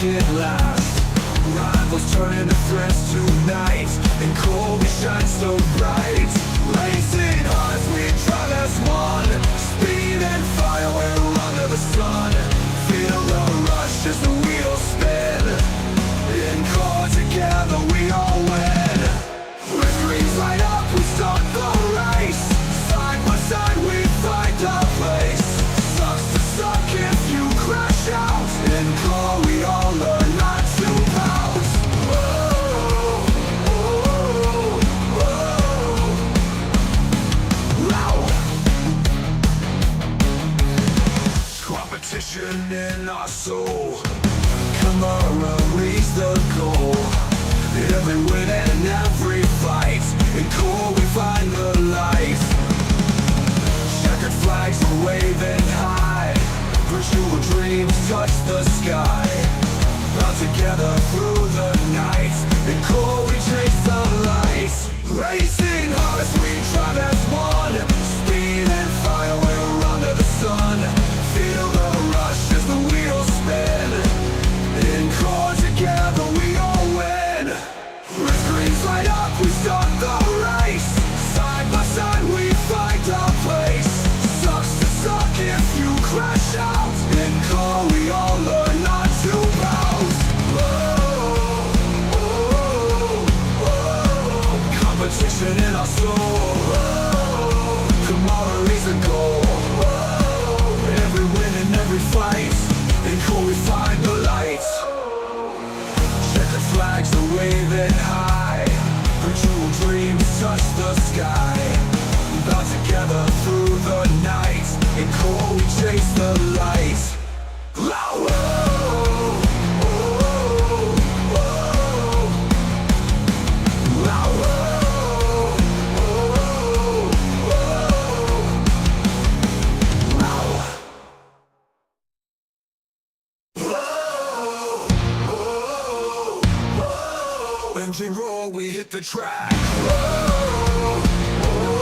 it last. Rivals turn into friends tonight, and cold we shine so bright. Racing hearts, we drive as one. Speed and fire, we're under the sun. Feel the rush as the wheels spin. In car together we all win. With screens light up, we start the race. Side by side we find our place. Sucks to suck if you crash out. In car we all learn not to pout. Whoa, whoa, whoa. Loud. Competition in our soul. Camaraderie's the goal. Every win and every fight. In core we find the light. Checkered flags are waving high. Virtual dreams touch the sky. Bound together through the night. In core we chase the light. Racing hearts, we drive as one. Speed and fire, we're under the sun. Feel the rush as the wheels spin. In car together we all win. With screens light up, we start the race. Side by side we find our place. Sucks to suck if you crash out. In car we all learn not to pout. Whoa, whoa, whoa. Competition in our soul. Whoa, camaraderie's the goal. Whoa, every win and every fight. In car we find the light. The flags are waving high. Virtual dreams touch the sky. Bound together through the night. In core we chase the light. Whoa, whoa, whoa, whoa. Engine roll, we hit the track. Whoa, whoa,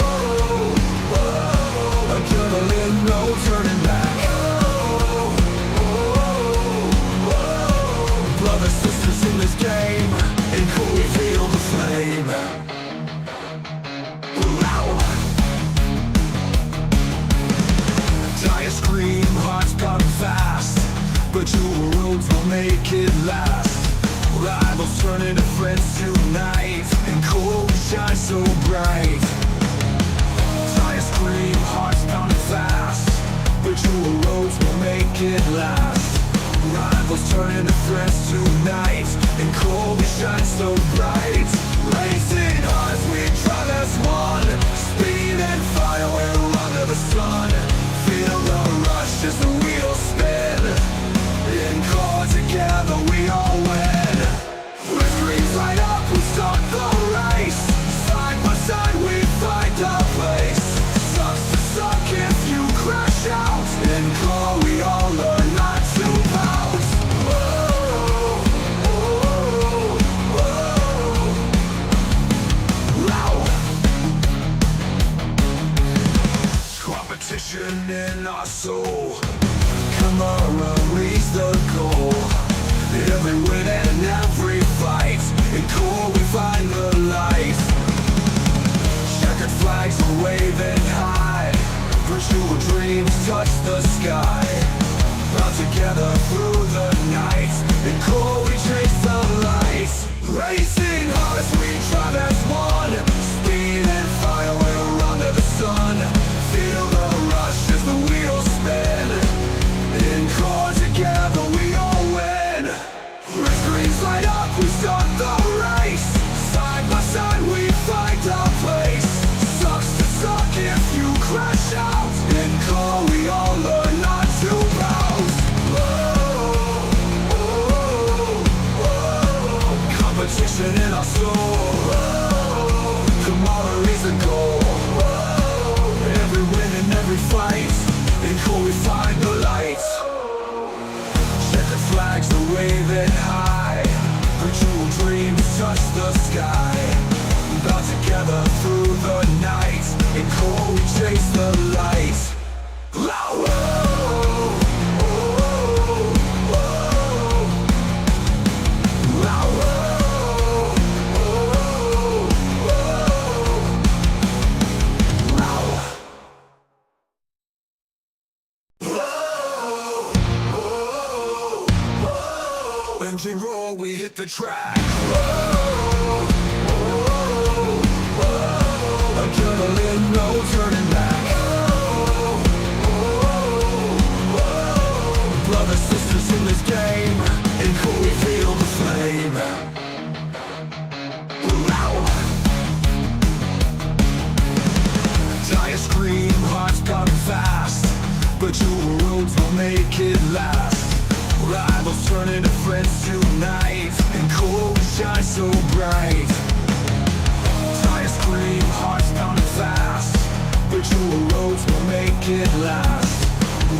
whoa. Adrenaline, no turning back. Whoa, whoa, whoa. Brothers, sisters in this game. In cool, we feel the flame. Wow. Tires scream, hearts pounding fast. But your roads will make it last. Rivals turn into friends tonight. And cold we shine so bright. Tires scream, hearts pounding fast. But your roads will make it last. Rivals turn into friends tonight. And cold we shine so bright. Racing hearts, we drive as one. Speed and fire, we're under the sun. Feel the rush as the wheels spin. In car together we all win. With screens light up, we start the race. Side by side we find our place. Sucks to suck if you crash out. In car we all learn not to pout. Whoa, whoa, whoa. Loud. Competition in our soul. Camaraderie's the goal. Every win and every fight. In core we find the light. Checkered flags are waving high. Virtual dreams touch the sky. Bound together through the night. In core we chase the light. Racing hearts, we drive as one. Speed and fire, we're under the sun. Feel the rush as the wheels spin. In car together we all win. With screens light up, we start the race. Side by side we find our place. Sucks to suck if you crash out. In car we all learn not to pout. Whoa, whoa, whoa. Competition in our soul. Whoa, camaraderie's the goal. Whoa, every win and every fight. In car we find the light. Checkered flags are waving high. Virtual dreams touch the sky. Bound together through the night. In core we chase the light. Whoa, whoa, whoa. Engine roar, we hit the track. Whoa, whoa, whoa. Adrenaline, no turning back. Whoa, whoa, whoa. Brothers, sisters in this game, and cool, we feel the flame. Wow. Tires scream, hearts pounding fast, but your roads will make it last. Rivals turn into friends tonight, and cold shine so bright. Tires scream, hearts pounding fast, but your roads will make it last.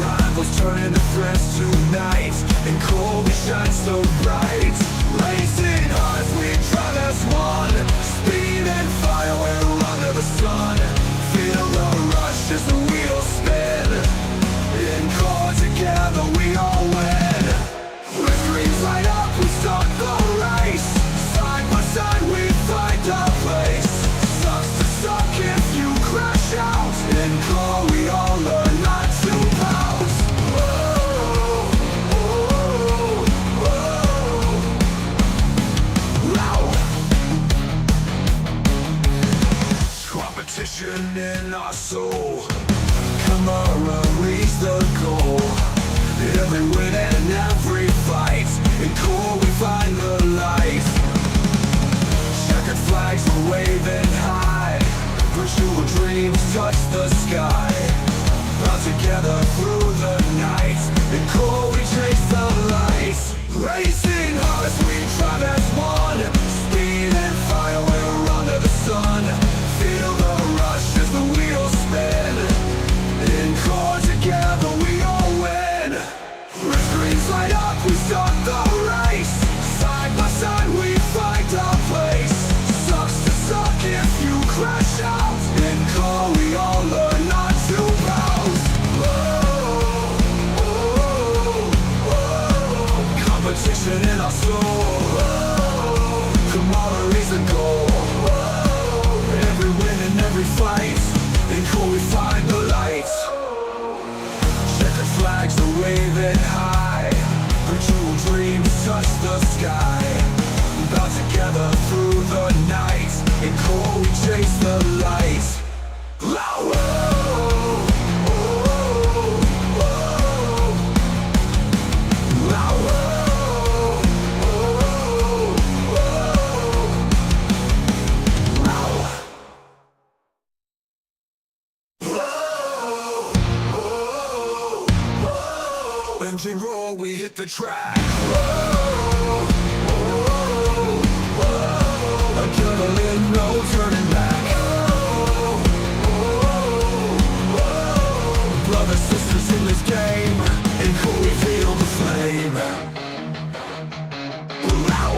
Rivals turn into friends tonight, and cold shine so bright. Racing hearts, we drive as one. Speed and fire, we're under the sun. Feel the rush as the wheels spin. In car together, we all win. With dreams light up, we start the race. Side by side, we find our place. Sucks to suck if you crash out. In car, we all learn not to pout. Whoa, whoa, whoa. Loud. Competition in our soul. Camaradere's the goal. Every win and every fight, in cool we find the light. Checkered flags are waving high, virtual dreams touch the sky. Bound together through the night, in cool we chase the lights. Racing hearts, we drive as one. Speed and fire, we're under the sun. Feel the rush as the wheels spin. In car together we all win. With screens light up, we start the race. Side by side we find our place. Sucks to suck if you crash out. In car we all learn not to pout. Whoa, whoa, whoa. Competition in our soul. Whoa, camaradere's the goal. Whoa, every win and every fight, in cool we find the light. Checkered flags are waving high, virtual dreams touch the sky. Bound together through the night, in cold we chase the light. Whoa, whoa, whoa, whoa. Whoa, engine roar, we hit the track. Whoa, whoa, whoa. Adrenaline, no turning back. Whoa, whoa, whoa. Brothers, sisters in this game, and cool, we feel the flame. Wow.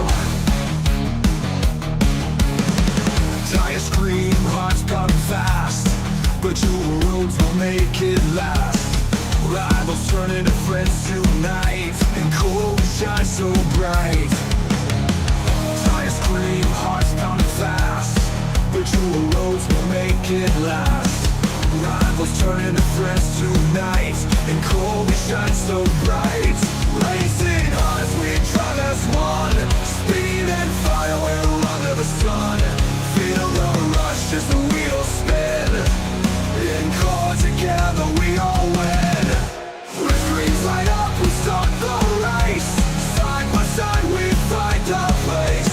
Tires scream, hearts pounding fast, but your roads will make it last. Rivals turn into friends tonight, and cold shine so bright. Tires scream, hearts pounding fast, but your roads will make it last. Rivals turn into friends tonight, and cold shine so bright. Racing hearts, we drive as one. Speed and fire, we're under the sun. Feel the rush as the wheels spin. In car together, we all win. With screens light up, we start the race. Side by side, we find our place.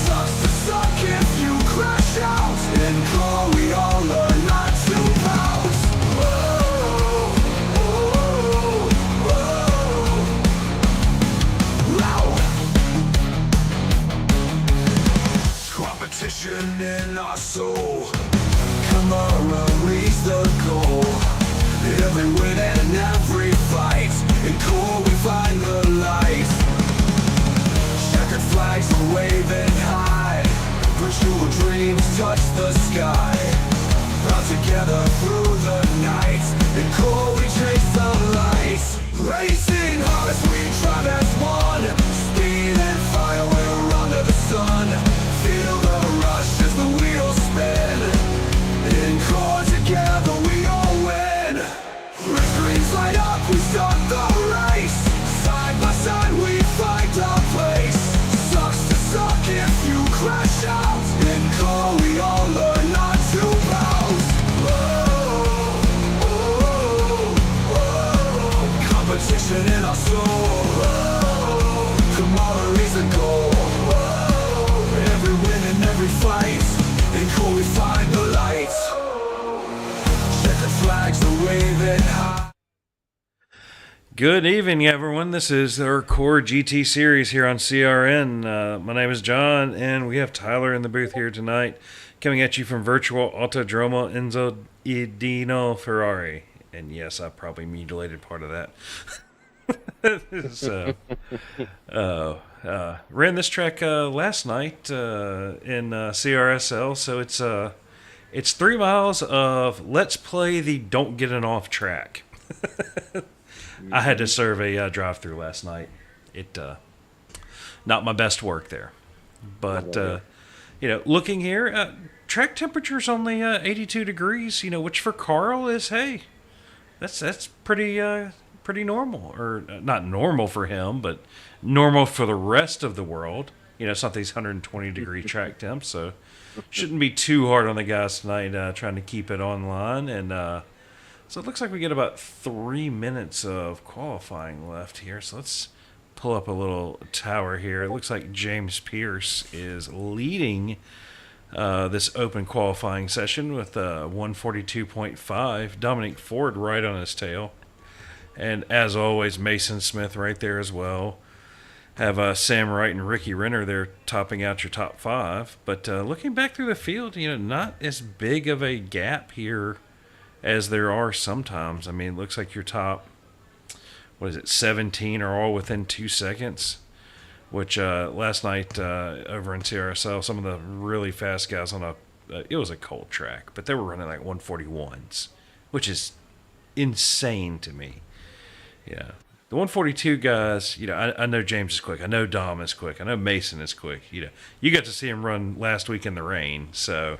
Sucks to suck if you crash out. In car, we all learn not to pout. Whoa, whoa, whoa. Loud. Competition in our soul. Camaradere's the goal. Every win and every fight, in cool we find the light. Checkered flags are waving high, virtual dreams touch the sky. Bound together through the night, in cool we chase the lights. Racing hearts, we drive as one. Speed and fire, we're under the sun. Feel the rush as the wheels spin. In car together we all win. With screens light up, we start the race. Side by side we find our place. Good evening, everyone. This is our Core GT series here on CRN. My name is John, and we have Tyler in the booth here tonight, coming at you from virtual Autodromo Enzo Dino Ferrari. And yes, I probably mutilated part of that. so, ran this track last night in CRSL, so it's 3 miles of let's play the don't get it off track. I had to serve a drive-through last night. It not my best work there, but looking here, track temperature's only 82 degrees. Which for Carl is that's pretty normal, or not normal for him, but normal for the rest of the world. It's not these 120-degree track temps, so shouldn't be too hard on the guys tonight trying to keep it online and. So it looks like we get about 3 minutes of qualifying left here. So let's pull up a little tower here. It looks like James Pierce is leading this open qualifying session with 142.5. Dominic Ford right on his tail. And as always, Mason Smith right there as well. Have Sam Wright and Ricky Renner there topping out your top five. But looking back through the field, not as big of a gap here as there are sometimes. I mean, it looks like your top, 17 are all within 2 seconds, which last night over in CRSL, some of the really fast guys on it was a cold track, but they were running like 141s, which is insane to me. Yeah. The 142 guys, I know James is quick. I know Dom is quick. I know Mason is quick. You got to see him run last week in the rain, so...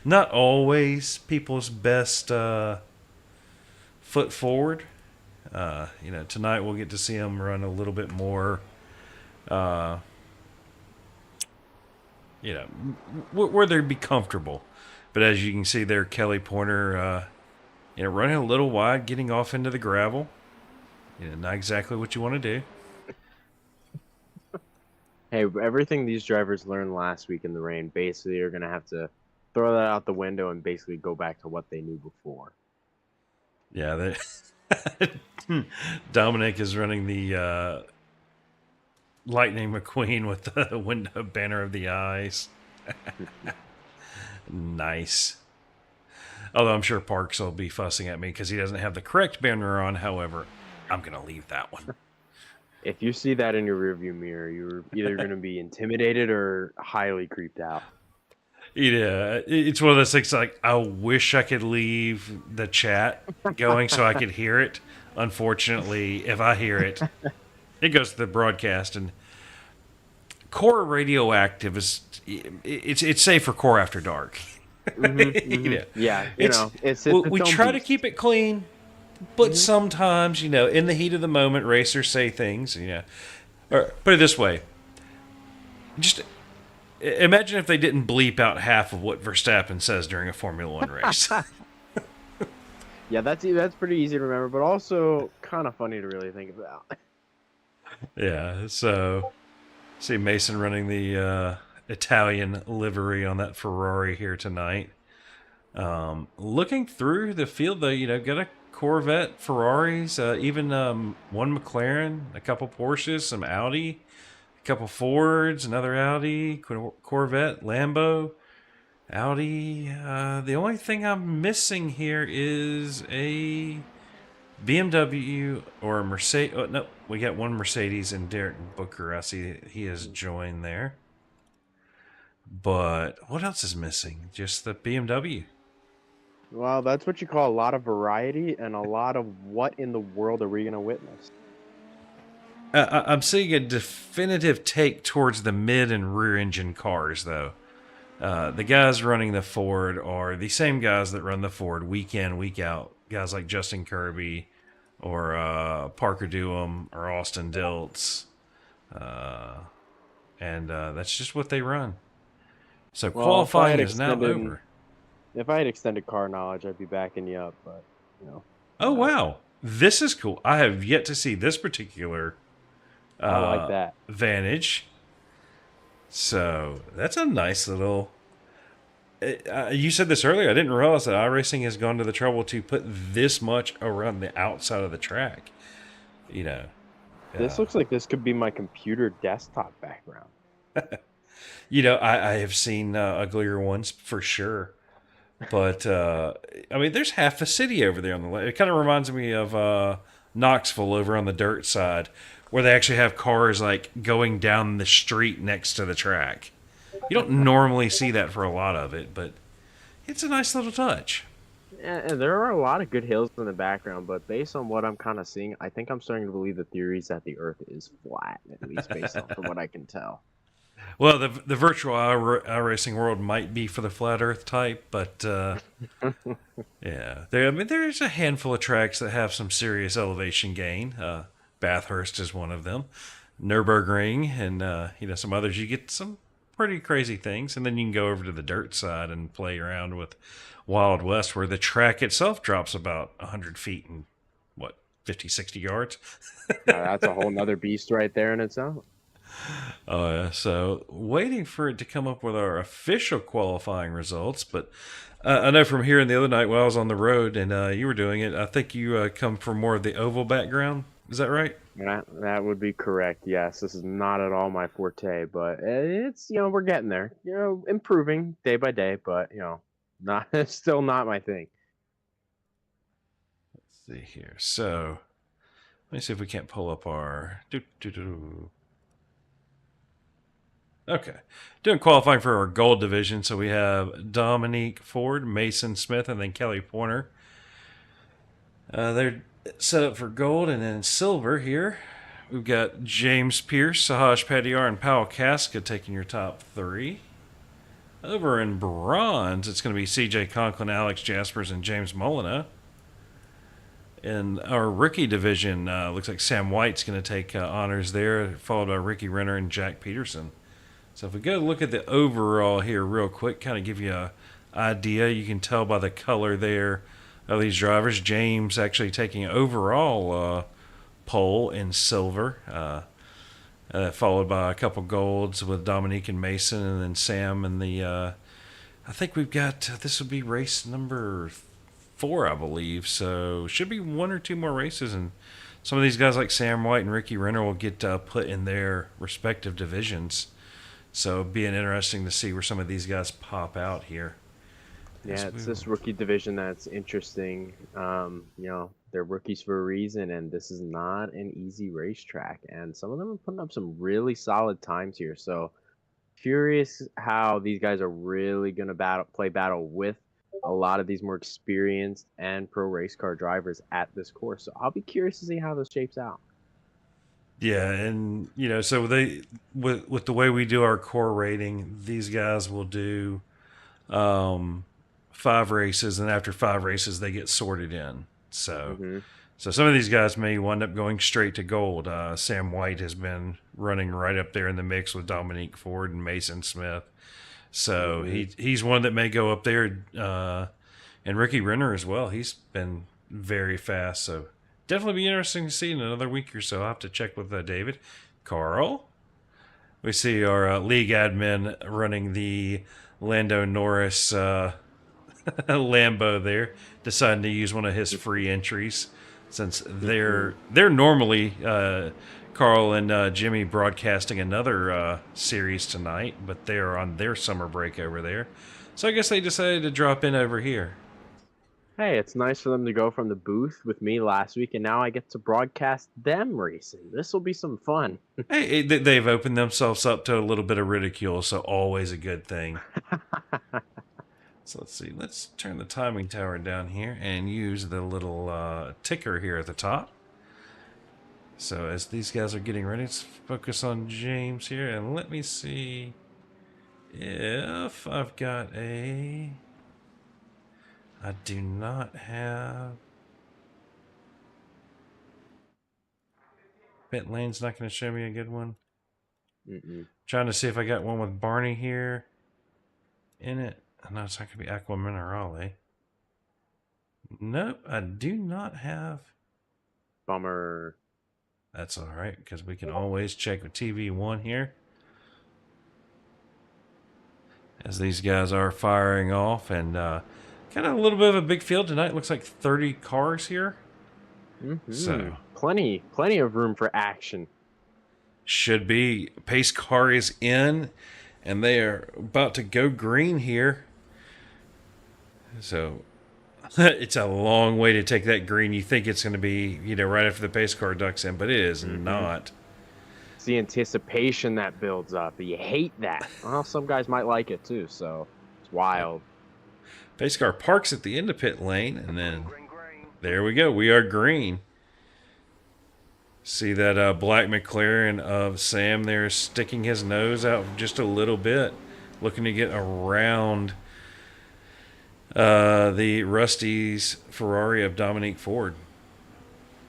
Not always people's best foot forward. Tonight we'll get to see them run a little bit more. Where they'd be comfortable. But as you can see there, Kelly Pointer, running a little wide, getting off into the gravel. Not exactly what you want to do. Hey, everything these drivers learned last week in the rain, basically are going to have to throw that out the window and basically go back to what they knew before. Yeah, Dominic is running the Lightning McQueen with the window banner of the eyes. Nice. Although I'm sure Parks will be fussing at me because he doesn't have the correct banner on. However, I'm going to leave that one. If you see that in your rearview mirror, you're either going to be intimidated or highly creeped out. Yeah, it's one of those things like, I wish I could leave the chat going so I could hear it. Unfortunately, if I hear it, it goes to the broadcast. And Core Radioactive it's safe for Core After Dark. Yeah, we try to keep it clean. But sometimes, in the heat of the moment, racers say things. Or put it this way: just imagine if they didn't bleep out half of what Verstappen says during a Formula One race. Yeah, that's pretty easy to remember, but also kind of funny to really think about. Yeah. So, see Mason running the Italian livery on that Ferrari here tonight. Looking through the field, though, got a Corvette, Ferraris, even one McLaren, a couple Porsches, some Audi, a couple Fords, another Audi, Corvette, Lambo, Audi. The only thing I'm missing here is a BMW or a Mercedes. Oh, no, we got one Mercedes and Derek Booker. I see he has joined there. But what else is missing? Just the BMW. Well, that's what you call a lot of variety and a lot of what in the world are we going to witness? I'm seeing a definitive take towards the mid and rear engine cars, though. The guys running the Ford are the same guys that run the Ford week in, week out. Guys like Justin Kirby or Parker Dewam or Austin Diltz. And that's just what they run. So qualifying is now over. If I had extended car knowledge, I'd be backing you up, but, Oh, wow. This is cool. I have yet to see this particular I like that. Vantage. So that's a nice little You said this earlier. I didn't realize that iRacing has gone to the trouble to put this much around the outside of the track. You know, This uh, looks like this could be my computer desktop background. I have seen uglier ones for sure. But I mean, there's half the city over there on the left. It kind of reminds me of Knoxville over on the dirt side, where they actually have cars like going down the street next to the track. You don't normally see that for a lot of it, but it's a nice little touch. And there are a lot of good hills in the background, but based on what I'm kind of seeing, I think I'm starting to believe the theories that the Earth is flat, at least based on from what I can tell. Well, the virtual iRacing world might be for the flat Earth type, but yeah, I mean, there's a handful of tracks that have some serious elevation gain. Bathurst is one of them. Nürburgring and some others. You get some pretty crazy things, and then you can go over to the dirt side and play around with Wild West, where the track itself drops about 100 feet and what 50, 60 yards. That's a whole nother beast right there in itself. So waiting for it to come up with our official qualifying results, but I know from hearing the other night while I was on the road and you were doing it, I think you come from more of the oval background. Is that right? That would be correct. Yes, this is not at all my forte, but it's we're getting there. Improving day by day, but not still not my thing. Let's see here. So let me see if we can't pull up our. Okay. Doing qualifying for our gold division. So we have Dominique Ford, Mason Smith, and then Kelly Pointer. They're set up for gold. And then silver here, we've got James Pierce, Sahaj Patiar, and Powell Casca taking your top three. Over in bronze, it's going to be CJ Conklin, Alex Jaspers, and James Molina. In our rookie division, looks like Sam White's going to take honors there, followed by Ricky Renner and Jack Peterson. So if we go look at the overall here real quick, kind of give you an idea. You can tell by the color there of these drivers. James actually taking overall pole in silver, followed by a couple golds with Dominique and Mason, and then Sam and the. I think we've got this would be race number 4, I believe. So should be 1 or 2 more races, and some of these guys like Sam White and Ricky Renner will get put in their respective divisions. So it'd be interesting to see where some of these guys pop out here. Yeah, it's this rookie division that's interesting. They're rookies for a reason, and this is not an easy racetrack. And some of them are putting up some really solid times here. So curious how these guys are really going to play battle with a lot of these more experienced and pro race car drivers at this course. So I'll be curious to see how this shapes out. Yeah, and so they with the way we do our core rating, these guys will do 5 races, and after 5 races, they get sorted in. So, so some of these guys may wind up going straight to gold. Sam White has been running right up there in the mix with Dominique Ford and Mason Smith. So he's one that may go up there, and Ricky Renner as well. He's been very fast. So definitely be interesting to see in another week or so. I'll have to check with David. Carl, we see our league admin running the Lando Norris Lambo there, deciding to use one of his free entries since they're normally Carl and Jimmy broadcasting another series tonight, but they are on their summer break over there. So I guess they decided to drop in over here. Hey, it's nice for them to go from the booth with me last week, and now I get to broadcast them racing. This will be some fun. Hey, they've opened themselves up to a little bit of ridicule, so always a good thing. So let's see. Let's turn the timing tower down here and use the little ticker here at the top. So as these guys are getting ready, let's focus on James here, and let me see if I've got a... I do not have... Pit lane's not going to show me a good one. Trying to see if I got one with Barney here in it. No, it's not going to be Acque Minerali. Nope, I do not have. Bummer. That's all right, because we can always check with TV1 here. as these guys are firing off, and kind of a little bit of a big field tonight. Looks like 30 cars here. So Plenty of room for action. should be. Pace car is in, and they are about to go green here. So it's a long way to take that green. You think it's going to be, right after the pace car ducks in, but it is not. It's the anticipation that builds up. You hate that. Well, some guys might like it too, so it's wild. Pace car parks at the end of pit lane, and then there we go. We are green. See that black McLaren of Sam there sticking his nose out just a little bit, looking to get around the Rusty's Ferrari of Dominique Ford.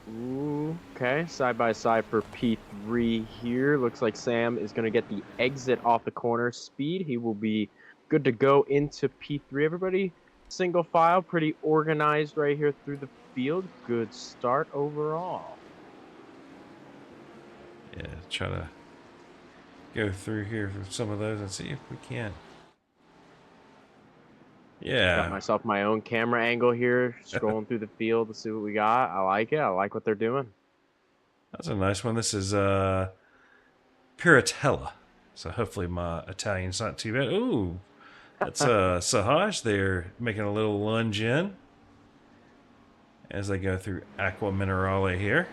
Ooh, okay, side by side for P3 here. Looks like Sam is going to get the exit off the corner speed. He will be good to go into P3. Everybody single file, pretty organized right here through the field. Good start overall. Yeah, try to go through here for some of those and see if we can. Yeah. Got myself my own camera angle here, scrolling through the field to see what we got. I like it. I like what they're doing. That's a nice one. This is Piratella. So hopefully my Italian's not too bad. Ooh, that's Sahaj there making a little lunge in as they go through Acque Minerali here.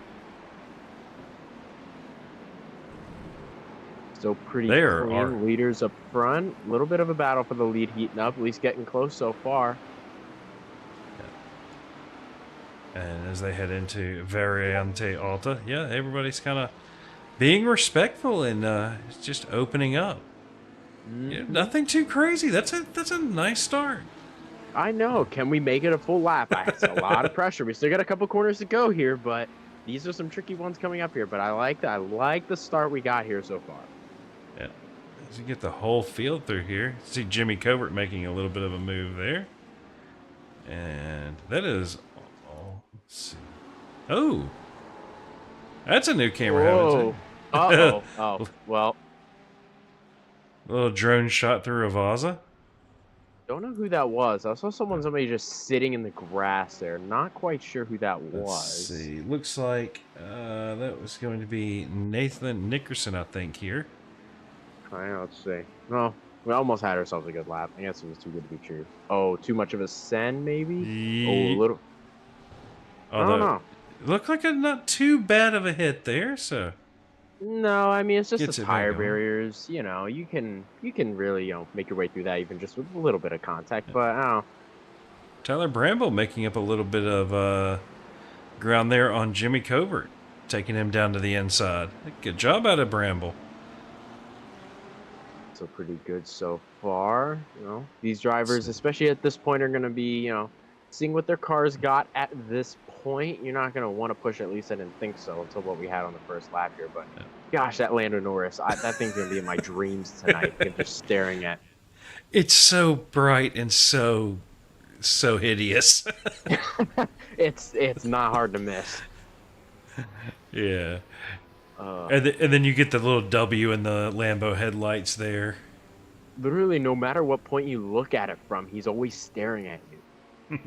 Still pretty There clean. are Leaders up front. A little bit of a battle for the lead heating up. At least getting close so far. And as they head into Variante Alta, yeah, everybody's kind of being respectful and just opening up. Yeah, nothing too crazy. That's a nice start. I know. Can we make it a full lap? It's a lot of pressure. We still got a couple corners to go here, but these are some tricky ones coming up here. But I like that. I like the start we got here so far. Yeah, as you get the whole field through here, see Jimmy Covert making a little bit of a move there, and that is. Let's see. Oh, that's a new camera. Whoa. Uh-oh. Oh, well. A little drone shot through a Vaza. Don't know who that was. I saw somebody just sitting in the grass there. Not quite sure who that was. Let's see. Looks like that was going to be Nathan Nickerson, I think, here. All right, let's see. Well, we almost had ourselves a good lap. I guess it was too good to be true. Oh, too much of a send, maybe? Oh, a little. Although, I don't know. It looked like a not too bad of a hit there, so. No, I mean it's just Gets the it back tire on. barriers. You know, you can really make your way through that even just with a little bit of contact. But I don't know. Tyler Bramble making up a little bit of ground there on Jimmy Covert, taking him down to the inside. Good job out of Bramble. So pretty good so far. You know, these drivers, especially at this point, are going to be seeing what their cars got at this point. You're not going to want to push, at least I didn't think so until what we had on the first lap here. But gosh, that Lando Norris, that thing's going to be in my dreams tonight. Just staring at. It's so bright and so hideous. It's not hard to miss. Yeah. And then you get the little W in the Lambo headlights there. Literally, no matter what point you look at it from, he's always staring at you.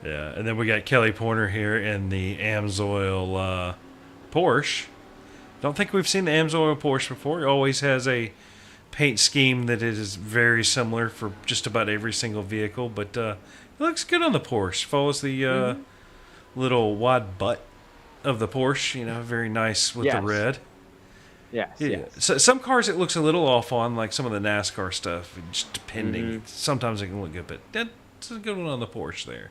Yeah, and then we got Kelly Porter here in the Amsoil Porsche. Don't think we've seen the Amsoil Porsche before. It always has a paint scheme that is very similar for just about every single vehicle, but it looks good on the Porsche. Follows the little wide butt of the Porsche, very nice with the red. Yes, Yeah. yes. So some cars it looks a little off on, like some of the NASCAR stuff, just depending. Sometimes it can look good, but that's a good one on the Porsche there.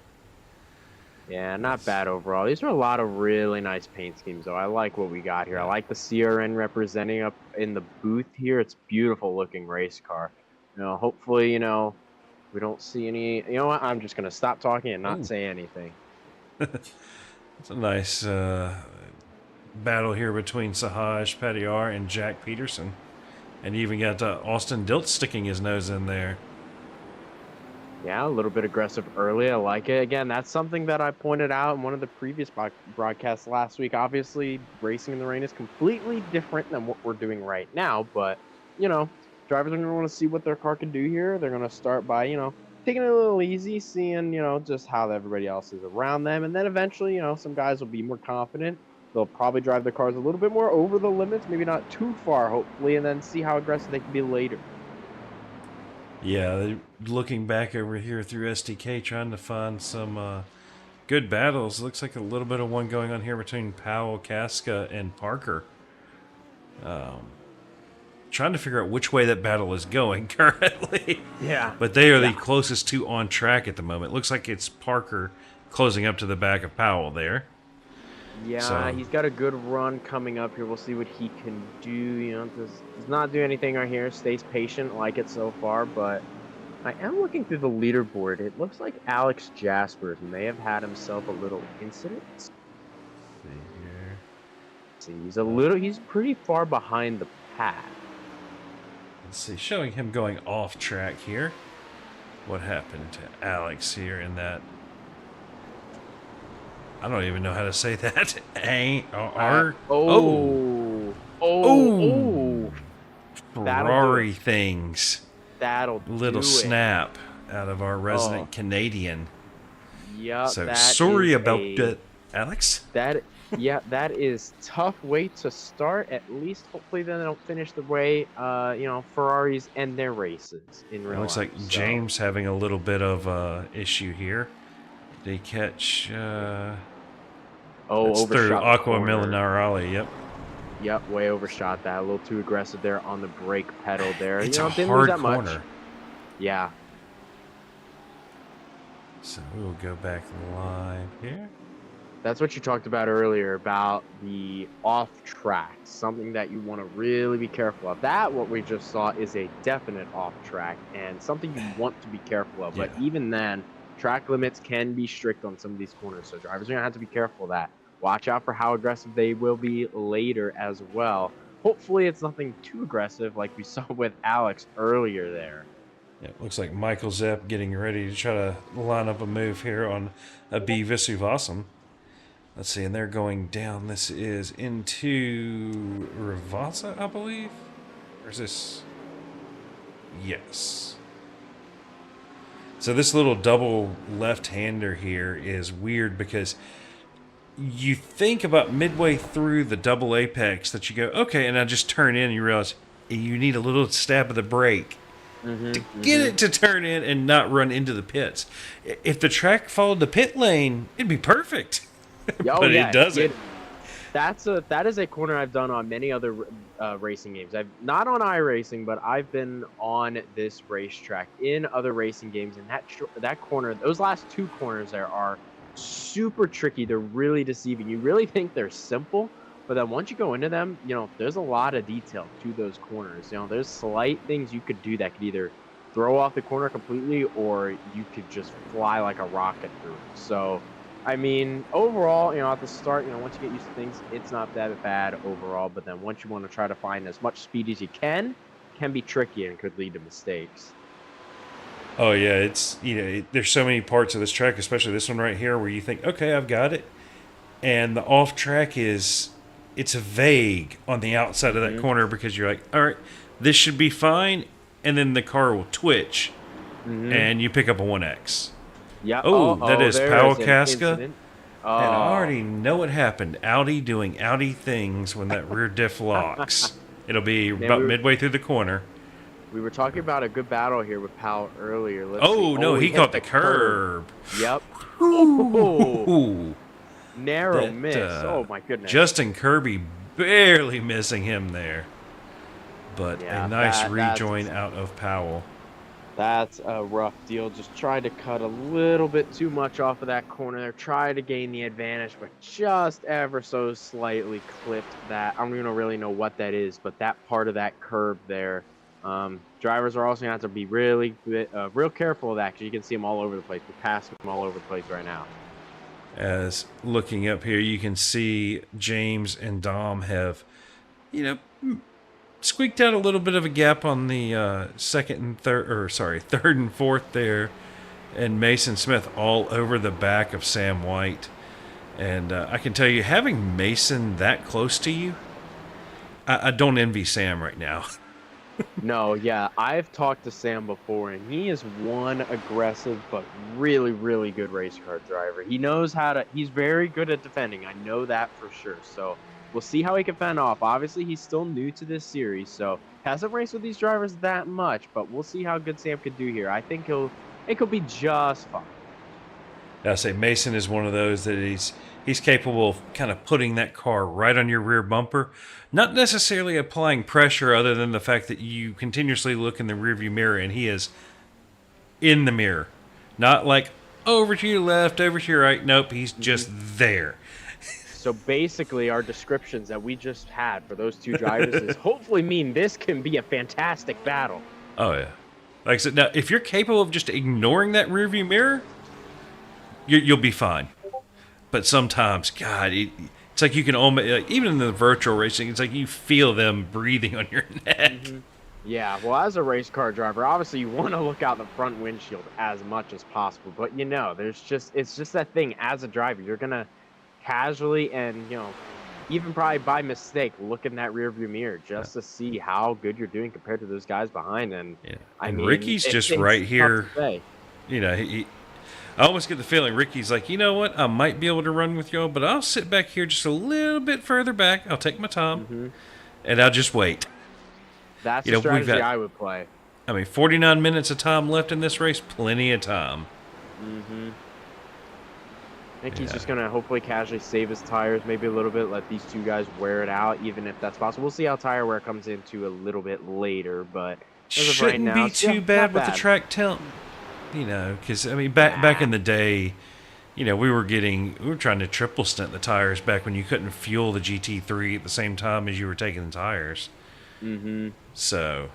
Yeah, not bad overall. These are a lot of really nice paint schemes, though. I like what we got here. I like the CRN representing up in the booth here. It's beautiful looking race car. Hopefully, we don't see any. You know what? I'm just gonna stop talking and not say anything. It's a nice battle here between Sahaj Patiar and Jack Peterson. And you even got Austin Diltz sticking his nose in there. Yeah, a little bit aggressive early. I like it. Again, that's something that I pointed out in one of the previous broadcasts last week. Obviously, racing in the rain is completely different than what we're doing right now. But, drivers are going to want to see what their car can do here. They're going to start by, taking it a little easy, seeing, just how everybody else is around them. And then eventually, some guys will be more confident. They'll probably drive their cars a little bit more over the limits, maybe not too far, hopefully, and then see how aggressive they can be later. Yeah, looking back over here through SDK, trying to find some good battles. Looks like a little bit of one going on here between Powell, Casca, and Parker. Trying to figure out which way that battle is going currently. Yeah. But they are the closest to on track at the moment. Looks like it's Parker closing up to the back of Powell there. Yeah, So- he's got a good run coming up here. We'll see what he can do. Does not do anything right here. Stays patient, like it so far. But I am looking through the leaderboard. It looks like Alex Jaspers may have had himself a little incident. See here. See, he's pretty far behind the pack. Let's see, showing him going off track here. What happened to Alex here in that? I don't even know how to say that. Ferrari things. That'll Little do snap out of our resident Canadian. Yep. So sorry about that, Alex. That is tough way to start. At least, hopefully, then they'll finish the way Ferraris end their races in real life. Looks like James having a little bit of issue here. Did he catch? That's through overshot the Acque corner. Minerali. Yep. Yep, way overshot that. A little too aggressive there on the brake pedal there. It's didn't a lose hard that much. corner. Yeah. So we'll go back live here. That's what you talked about earlier about the off track, something that you want to really be careful of. That, what we just saw, is a definite off track and something you want to be careful of. But even then, track limits can be strict on some of these corners, so drivers are going to have to be careful of that. Watch out for how aggressive they will be later as well. Hopefully it's nothing too aggressive like we saw with Alex earlier there. Yeah, looks like Michael Zepp getting ready to try to line up a move here on a B Visuvasam. Let's see, and they're going down. This is into Rivasa, I believe? Or is this? Yes. So this little double left-hander here is weird because you think about midway through the double apex that you go, okay, and I just turn in and you realize you need a little stab of the brake to get it to turn in and not run into the pits. If the track followed the pit lane, it'd be perfect. But it doesn't. That is a corner I've done on many other racing games. I've not on iRacing, but I've been on this racetrack in other racing games, and that corner, those last two corners there are super tricky. They're really deceiving. You really think they're simple, but then once you go into them, there's a lot of detail to those corners. There's slight things you could do that could either throw off the corner completely, or you could just fly like a rocket through it. So, I mean, overall, at the start, once you get used to things, it's not that bad overall. But then once you want to try to find as much speed as you can be tricky and could lead to mistakes. Oh yeah, it's there's so many parts of this track, especially this one right here, where you think, okay, I've got it, and the off track it's vague on the outside of that corner because you're like, all right, this should be fine, and then the car will twitch, and you pick up a 1X. Yeah. Oh, that is Powell Casca. Incident. And I already know what happened. Audi doing Audi things when that rear diff locks. It'll be about midway through the corner. We were talking about a good battle here with Powell earlier. He caught the curb. Yep. Ooh. Narrow miss. Oh, my goodness. Justin Kirby barely missing him there. But a nice rejoin out of Powell. That's a rough deal. Just tried to cut a little bit too much off of that corner there. Tried to gain the advantage, but just ever so slightly clipped that. I don't even really know what that is, but that part of that curb there. Drivers are also going to have to be really real careful of that because you can see them all over the place. We're passing them all over the place right now. As looking up here, you can see James and Dom have, squeaked out a little bit of a gap on the third and fourth there, and Mason Smith all over the back of Sam White. And I can tell you, having Mason that close to you, I don't envy Sam right now. No, yeah, I've talked to Sam before, and he is one aggressive but really, really good race car driver. He knows how to. He's very good at defending. I know that for sure. So we'll see how he can fend off. Obviously, he's still new to this series, so hasn't raced with these drivers that much. But we'll see how good Sam can do here. I think he'll be just fine. I say Mason is one of those that he's capable of kind of putting that car right on your rear bumper, not necessarily applying pressure other than the fact that you continuously look in the rearview mirror and he is in the mirror, not like over to your left, over to your right. Nope, he's just there. So basically, our descriptions that we just had for those two drivers is hopefully mean this can be a fantastic battle. Oh yeah, like I said, now if you're capable of just ignoring that rearview mirror, you'll be fine. But sometimes, God, it's like you can almost, like, even in the virtual racing, it's like you feel them breathing on your neck. Yeah, well, as a race car driver, obviously you want to look out the front windshield as much as possible. But it's just that thing. As a driver, you're gonna casually and even probably by mistake look in that rearview mirror just to see how good you're doing compared to those guys behind. And Yeah. I And mean, Ricky's just it's right tough here. to say. You know, I almost get the feeling Ricky's like, you know what? I might be able to run with y'all, but I'll sit back here just a little bit further back. I'll take my time, and I'll just wait. That's You the know, we've strategy got, I would play. 49 minutes of time left in this race. Plenty of time. I think he's just gonna hopefully casually save his tires maybe a little bit, let these two guys wear it out, even if that's possible. We'll see how tire wear comes into a little bit later, but as of right Shouldn't now, be too bad with the track tilt. You know, because I mean, back in the day, we were trying to triple stint the tires back when you couldn't fuel the GT3 at the same time as you were taking the tires. So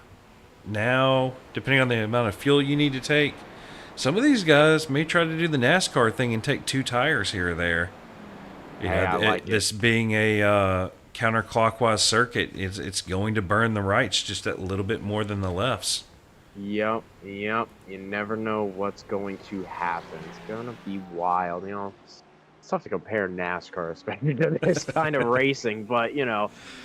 now, depending on the amount of fuel you need to take, some of these guys may try to do the NASCAR thing and take 2 tires here or there. I like this being a counterclockwise circuit, it's going to burn the rights just a little bit more than the lefts. Yep. You never know what's going to happen. It's gonna be wild. It's tough to compare NASCAR, especially to this kind of racing, but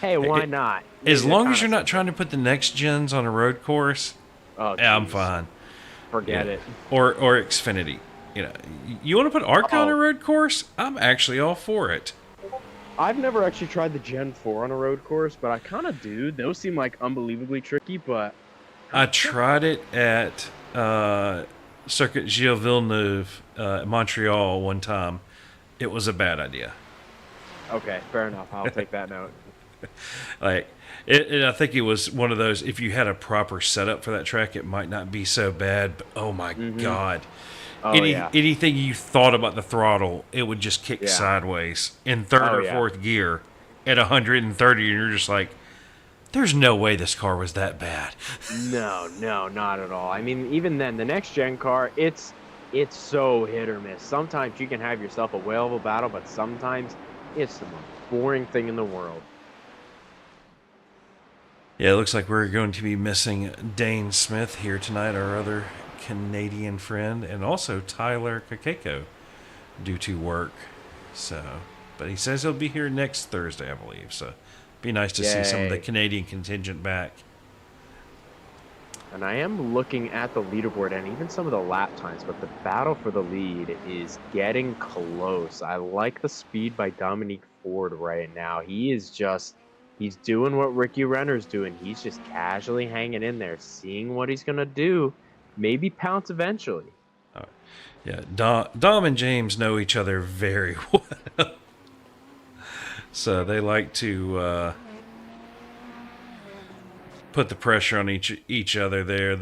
hey, why not? As long as you're not trying to put the next gens on a road course, Oh, I'm geez. fine. Forget it. Or Xfinity. You want to put ARCA on a road course? I'm actually all for it. I've never actually tried the Gen 4 on a road course, but I kind of do. Those seem like unbelievably tricky, but I tried it at Circuit Gilles Villeneuve, Montreal one time. It was a bad idea. okay, fair enough. I'll take that note. I think it was one of those, if you had a proper setup for that track, it might not be so bad, but oh my God. Oh, Anything you thought about the throttle, it would just kick sideways in third or fourth gear at 130, and you're just like, there's no way this car was that bad. No, not at all. I mean, even then, the next gen car, it's so hit or miss. Sometimes you can have yourself a whale of a battle, but sometimes it's the most boring thing in the world. Yeah, it looks like we're going to be missing Dane Smith here tonight, our other Canadian friend, and also Tyler Kakeko due to work. But he says he'll be here next Thursday, I believe. So, be nice to see some of the Canadian contingent back. And I am looking at the leaderboard and even some of the lap times, but the battle for the lead is getting close. I like the speed by Dominique Ford right now. He's doing what Ricky Renner's doing. He's just casually hanging in there, seeing what he's going to do. Maybe pounce eventually. Yeah, Dom and James know each other very well. So they like to put the pressure on each other there.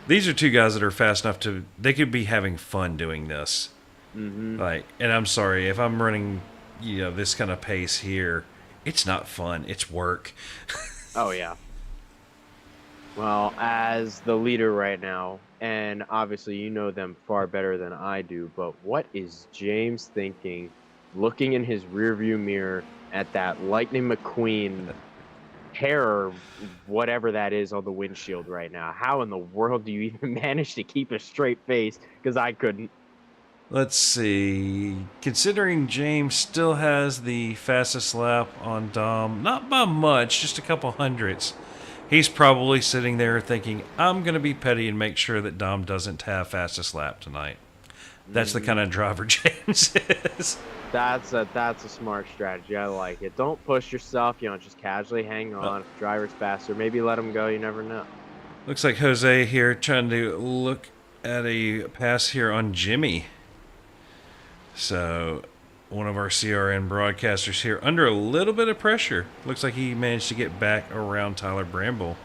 These are two guys that are fast enough they could be having fun doing this. And I'm sorry, if I'm running this kind of pace here, it's not fun. It's work. Oh, yeah. Well, as the leader right now, and obviously you know them far better than I do, but what is James thinking looking in his rearview mirror at that Lightning McQueen terror, whatever that is, on the windshield right now? How in the world do you even manage to keep a straight face? Because I couldn't. Let's see. Considering James still has the fastest lap on Dom, not by much, just a couple hundredths, he's probably sitting there thinking, I'm going to be petty and make sure that Dom doesn't have fastest lap tonight. That's the kind of driver James is. That's a smart strategy. I like it. Don't push yourself. You know, just casually hang on. If the driver's faster, maybe let him go. You never know. Looks like Jose here trying to look at a pass here on Jimmy. So, one of our CRN broadcasters here under a little bit of pressure. Looks like he managed to get back around Tyler Bramble.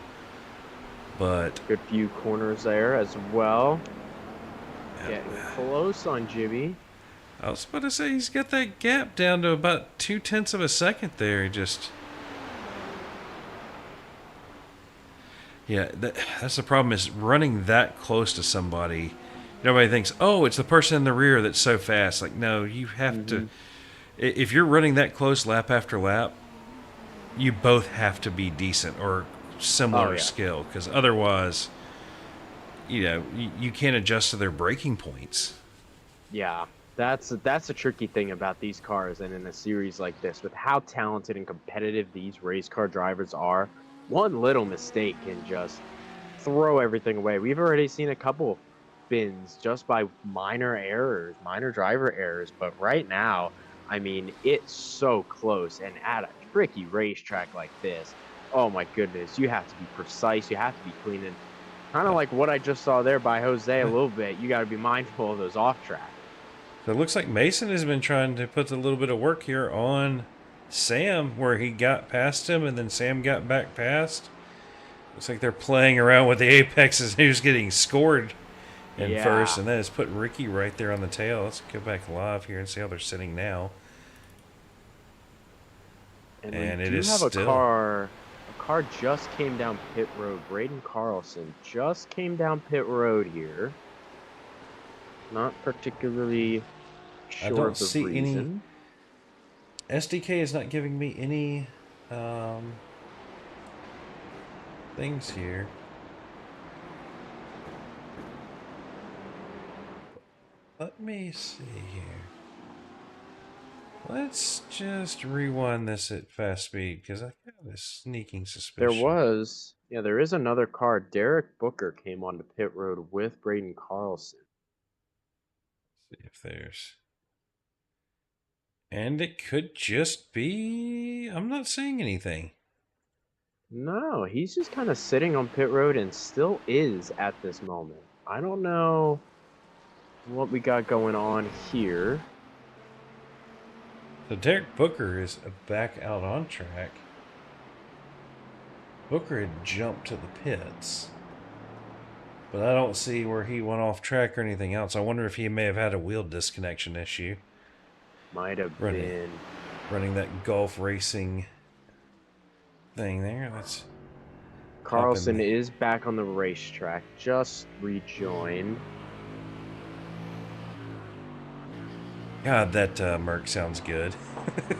But good few corners there as well. Getting close on Jimmy. I was about to say he's got that gap down to about 0.2 of a second there. Just that's the problem, is running that close to somebody. Nobody thinks, oh, it's the person in the rear that's so fast. Like, no, you have to. If you're running that close lap after lap, you both have to be decent or similar skill, because otherwise, you can't adjust to their braking points. Yeah, that's a tricky thing about these cars, and in a series like this, with how talented and competitive these race car drivers are, one little mistake can just throw everything away. We've already seen a couple spins just by minor errors, minor driver errors, but right now, I mean, it's so close, and at a tricky racetrack like this, oh my goodness, you have to be precise, you have to be clean, and kind of like what I just saw there by Jose a little bit, you got to be mindful of those off track. So it looks like Mason has been trying to put a little bit of work here on Sam, where he got past him and then Sam got back past. Looks like they're playing around with the apexes, who's getting scored in first, and that has put Ricky right there on the tail. Let's go back live here and see how they're sitting now. And it is still a car just came down pit road. Braden Carlson just came down pit road here. Not particularly sure. I don't see reason. Any. SDK is not giving me any things here. Let me see here. Let's just rewind this at fast speed, because I got a sneaking suspicion. There is another car. Derek Booker came onto pit road with Braden Carlson. Let's see if there's... And it could just be... I'm not seeing anything. No, he's just kind of sitting on pit road and still is at this moment. I don't know what we got going on here. So Derek Booker is back out on track. Booker had jumped to the pits, but I don't see where he went off track or anything else. I wonder if he may have had a wheel disconnection issue. Might have been running that Gulf Racing thing there. That's Carlson is back on the racetrack, just rejoined. God, that Merc sounds good.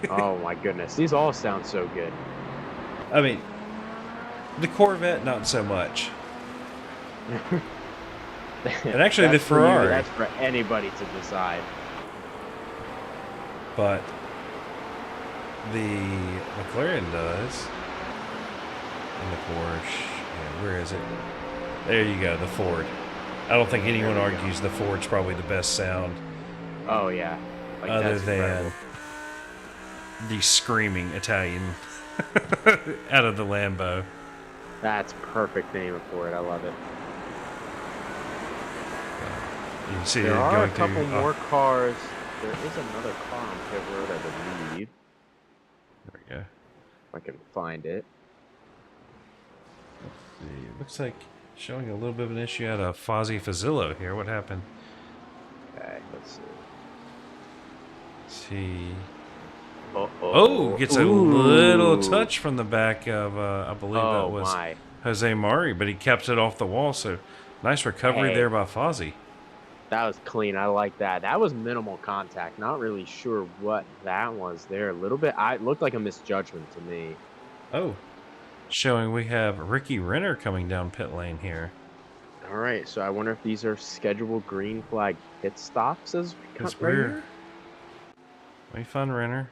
Oh my goodness, these all sound so good. I mean, the Corvette, not so much. And actually, the Ferrari. That's for anybody to decide. But the McLaren does. And the Porsche. Yeah, where is it? There you go, the Ford. I don't think anyone argues the Ford's probably the best sound. Oh, yeah. Like, other than the screaming Italian out of the Lambo. That's perfect name for it. I love it. You can see there are a couple more cars. There is another car on pit road, I believe. There we go. If I can find it. Let's see. It looks like showing a little bit of an issue out of Fozzie Fazzillo here. What happened? Okay, let's see. He gets a little touch from the back of I believe that was Jose Mari, but he kept it off the wall, so nice recovery there by Fozzie. That was clean. I like that. That was minimal contact. Not really sure what that was there. A little bit. It looked like a misjudgment to me. Oh, showing we have Ricky Renner coming down pit lane here. All right, so I wonder if these are scheduled green flag pit stops as we cut Because right we're... here. Let me find Renner.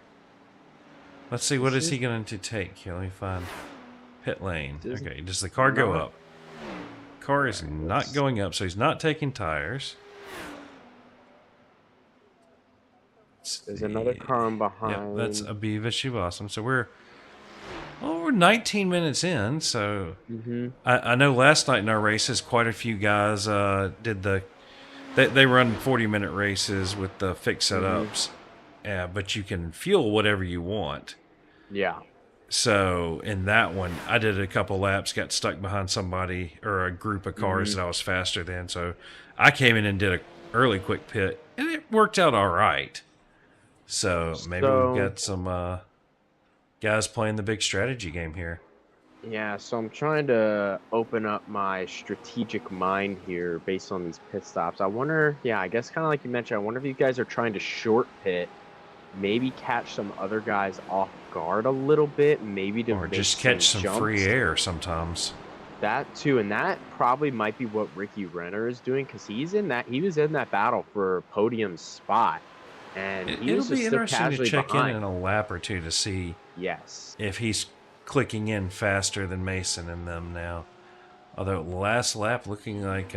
Let's see, what This is he is going to take? Here, let me find pit lane. this is Okay, does the car go not up? Car all is right. not going up, so he's not taking tires. Let's There's another see. car on Yep, that's behind. Aviva Shibasam. So we're 19 minutes in. So Mm-hmm. I know last night in our races, quite a few guys did they run 40-minute races with the fixed Mm-hmm. setups, but you can fuel whatever you want. Yeah. So in that one, I did a couple laps, got stuck behind somebody or a group of cars Mm-hmm. that I was faster than. So I came in and did a early quick pit, and it worked out all right. So maybe we've So got some guys playing the big strategy game here. yeah, so I'm trying to open up my strategic mind here based on these pit stops. I wonder, yeah, I guess kind of like you mentioned, I wonder if you guys are trying to short pit, maybe catch some other guys off guard a little bit, maybe to Or make just some catch some free jumps. air sometimes. That too, and that probably might be what Ricky Renner is doing because he was in that battle for podium spot, and he It'll was just be still interesting to casually check in behind. a lap or two to see Yes. if he's clicking in faster than Mason and them now. Although last lap looking like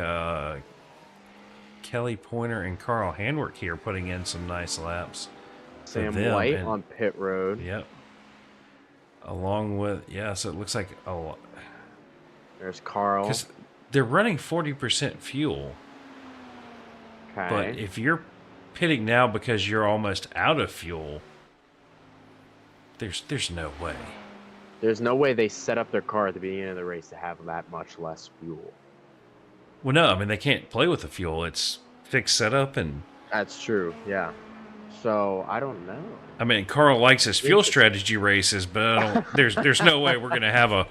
Kelly Pointer and Carl Handwerk here putting in some nice laps for Sam them. White And on pit road. yep. Along with, yeah, so it looks like a lot. There's Carl. Because they're running 40% fuel. But Okay. if you're pitting now because you're almost out of fuel, there's no way. There's no way they set up their car at the beginning of the race to have that much less fuel. Well, no, I mean, they can't play with the fuel. It's fixed setup, and That's true. Yeah. So I don't know. I mean, Carl likes his fuel Interesting. strategy races, but I don't. There's no way we're gonna have a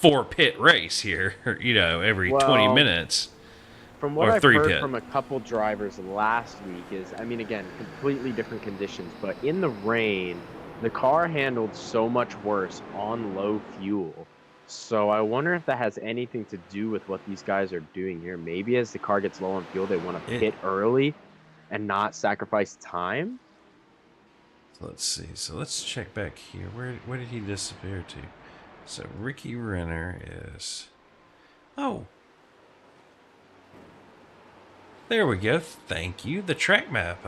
4-pit race here. Every 20 Well, minutes from what or I've 3 heard pit. from a couple drivers last week is, I mean, again, completely different conditions, but in the rain, the car handled so much worse on low fuel. So I wonder if that has anything to do with what these guys are doing here. Maybe as the car gets low on fuel, they want to It- pit early and not sacrifice time. Let's see. So let's check back here. Where did he disappear to? So Ricky Renner is. Oh, there we go. Thank you. The track map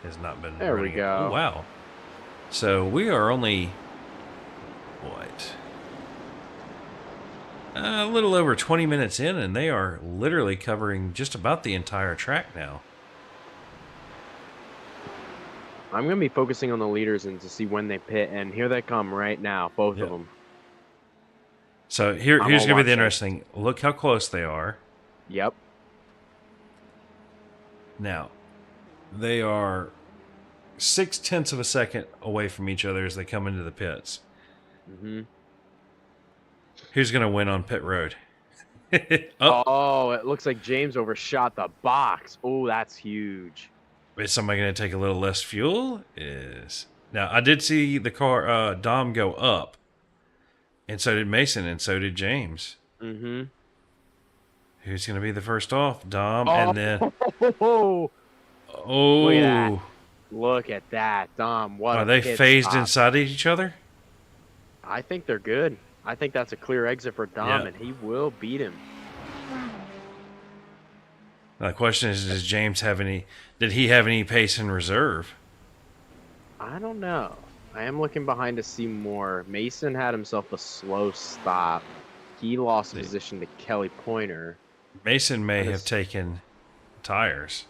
has not been There we running. go. Oh, wow. So we are only what? A little over 20 minutes in, and they are literally covering just about the entire track now. I'm going to be focusing on the leaders and to see when they pit, and here they come right now, both Yep. of them. So I'm here's all going to be the watching. interesting. Look how close they are. Yep. Now, they are 0.6 of a second away from each other as they come into the pits. Mm-hmm. Who's going to win on pit road? Oh, Oh, it looks like James overshot the box. Oh, that's huge. is somebody going to take a little less fuel? Is now I did see the car Dom go up, and so did Mason, and so did James. Mm-hmm. Who's going to be the first off? Dom, and then Oh, oh, Look at that. Look at that, Dom. What are a they pit phased stop. inside each other? I think they're good. I think that's a clear exit for Dom, Yeah. and he will beat him. Now, the question is, does James have any? Did he have any pace in reserve? I don't know. I am looking behind to see more. Mason had himself a slow stop. He lost position to Kelly Pointer. Mason may That have is- taken tires.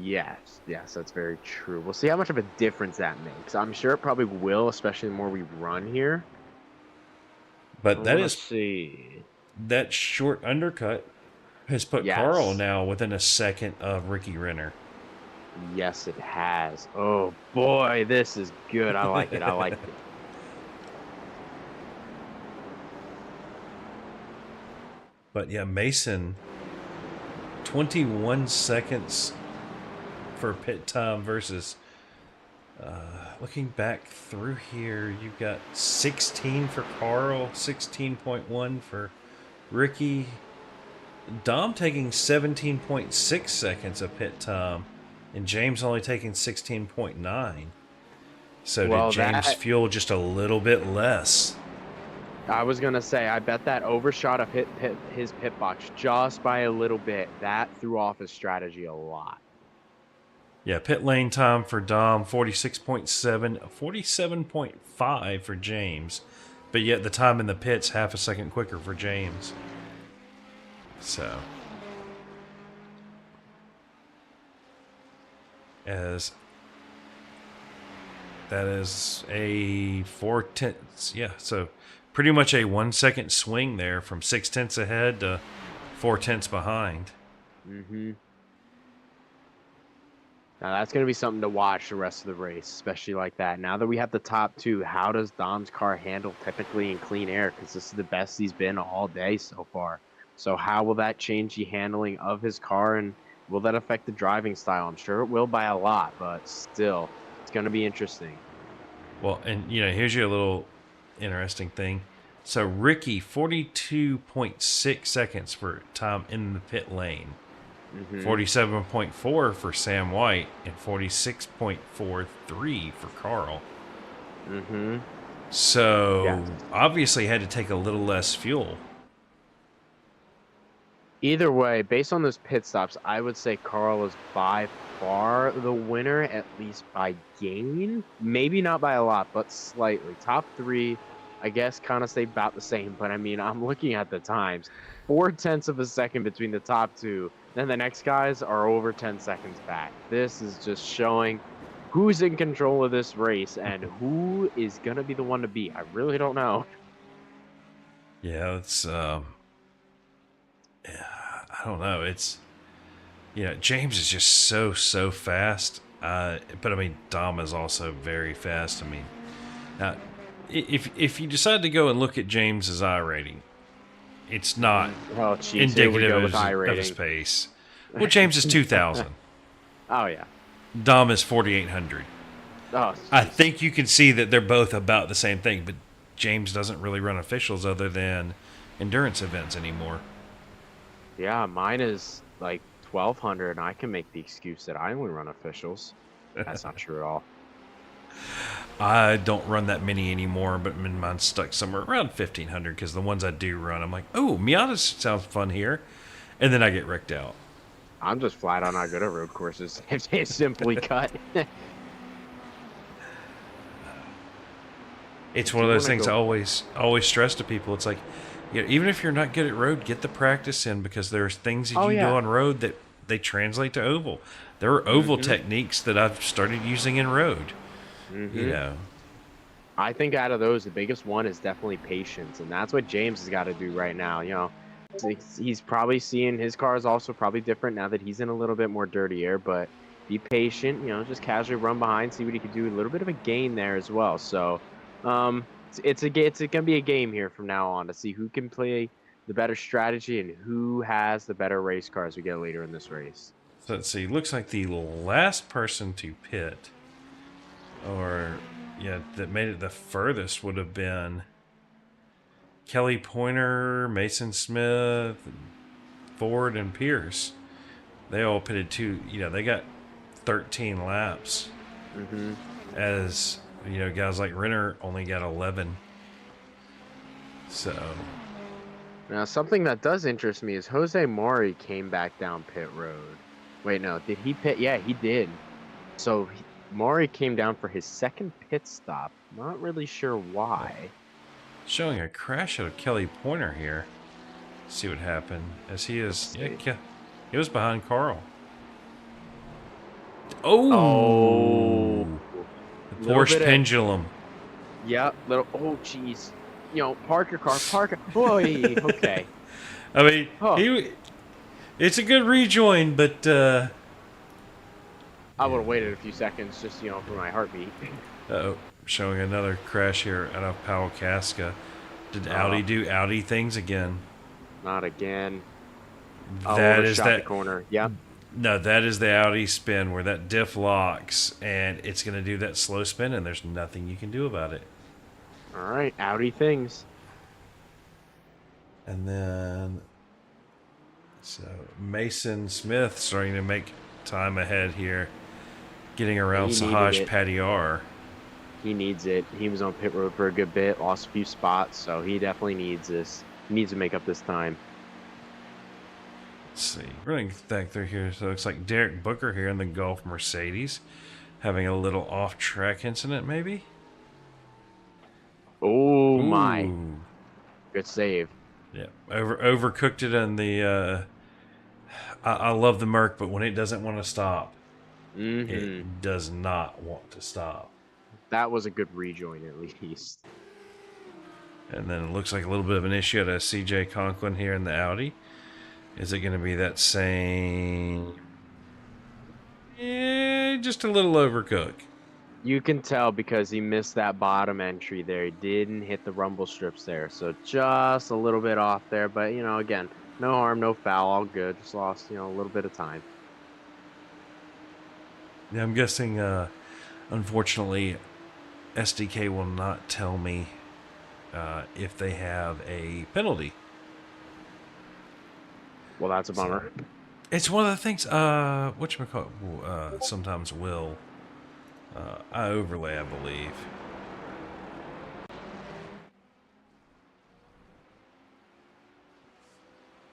Yes, that's very true. We'll see how much of a difference that makes. I'm sure it probably will, especially the more we run here. But that Let's is see. that short undercut has put Yes. Carl now within a second of Ricky Renner. Yes, it has. Oh boy, this is good. I like it. I like it. But yeah, Mason, 21 seconds for pit time versus. Looking back through here, you've got 16 for Carl, 16.1 for Ricky. Dom taking 17.6 seconds of pit time, and James only taking 16.9. So Well, did James fuel just a little bit less? I was gonna say, I bet that overshot of his pit box just by a little bit. That threw off his strategy a lot. Yeah, pit lane time for Dom 46.7, 47.5 for James, but yet the time in the pit's half a second quicker for James. So, as that is a 4/10, yeah, so pretty much a 1 second swing there from 6/10 ahead to 4/10 behind. Mm-hmm. Now that's going to be something to watch the rest of the race, especially like that. Now that we have the top two, how does Dom's car handle typically in clean air? Because this is the best he's been all day so far. So how will that change the handling of his car, and will that affect the driving style? I'm sure it will by a lot, but still, it's going to be interesting. Well, and here's your little interesting thing. So Ricky, 42.6 seconds for time in the pit lane. 47.4 for Sam White and 46.43 for Carl. So obviously had to take a little less fuel. Either way, based on those pit stops, I would say Carl is by far the winner, at least by gain. Maybe not by a lot, but slightly. Top three, I guess, kind of stay about the same. But I mean, I'm looking at the times. 4/10 of a second between the top two. Then the next guys are over 10 seconds back. This is just showing who's in control of this race and who is going to be the one to beat. I really don't know. Yeah, it's I don't know. It's James is just so fast. But I mean, Dom is also very fast. I mean, now if you decide to go and look at James's I rating, it's not indicative of his pace. Well, James is 2,000. Oh yeah. Dom is 4,800. Oh, I think you can see that they're both about the same thing, but James doesn't really run officials other than endurance events anymore. Yeah, mine is like 1,200, and I can make the excuse that I only run officials. That's not true at all. I don't run that many anymore, but mine's stuck somewhere around 1,500 because the ones I do run, I'm like, oh, Miata sounds fun here. And then I get wrecked out. I'm just flat out not good at road courses. It's simply cut. It's one of those things I always stress to people. It's like, even if you're not good at road, get the practice in, because there's things that you do on road that they translate to oval. There are oval techniques that I've started using in road. I think out of those, the biggest one is definitely patience, and that's what James has got to do right now. He's probably seeing his car is also probably different now that he's in a little bit more dirty air, but be patient, just casually run behind, see what he can do. A little bit of a gain there as well. So it's gonna be a game here from now on to see who can play the better strategy and who has the better race car as we get later in this race. So let's see. Looks like the last person to pit, that made it the furthest, would have been Kelly Pointer, Mason Smith, Ford, and Pierce. They all pitted they got 13 laps. As guys like Renner only got 11. So now something that does interest me is Jose Mori came back down pit road. Wait, no, did he pit? Yeah, he did. So Maury came down for his second pit stop. Not really sure why. Showing a crash out of Kelly Pointer here. Let's see what happened. As he is, he was behind Carl. Oh, the Porsche pendulum. Yep. Oh, jeez. Park your car. Park it. Boy. Okay. I mean, it's a good rejoin, but I would have waited a few seconds just, for my heartbeat. Uh-oh. Showing another crash here out of Powell Casca. Did Audi do Audi things again? Not again. That is the corner. Yep. No, that is the Audi spin where that diff locks, and it's going to do that slow spin, and there's nothing you can do about it. All right, Audi things. And then, let's So Mason Smith starting to make time ahead here, getting around He needed Sahaj it. Padiar. He needs it. He was on pit road for a good bit, lost a few spots, so he definitely needs this. He needs to make up this time. Let's see, running back through here. So it looks like Derek Booker here in the Golf Mercedes, having a little off-track incident, maybe. Oh my! Ooh. Good save. Yeah, overcooked it in the. I love the Merc, but when it doesn't want to stop, it does not want to stop. That was a good rejoin, at least. And then it looks like a little bit of an issue at a CJ Conklin here in the Audi. Is it going to be that same? Yeah, just a little overcook. You can tell because he missed that bottom entry there. He didn't hit the rumble strips there, so just a little bit off there. But you know, again, no harm, no foul, all good. Just lost, a little bit of time. Yeah, I'm guessing. Unfortunately, SDK will not tell me if they have a penalty. Well, that's a bummer. It's one of the things. Whatchamacallit, sometimes will. I overlay, I believe.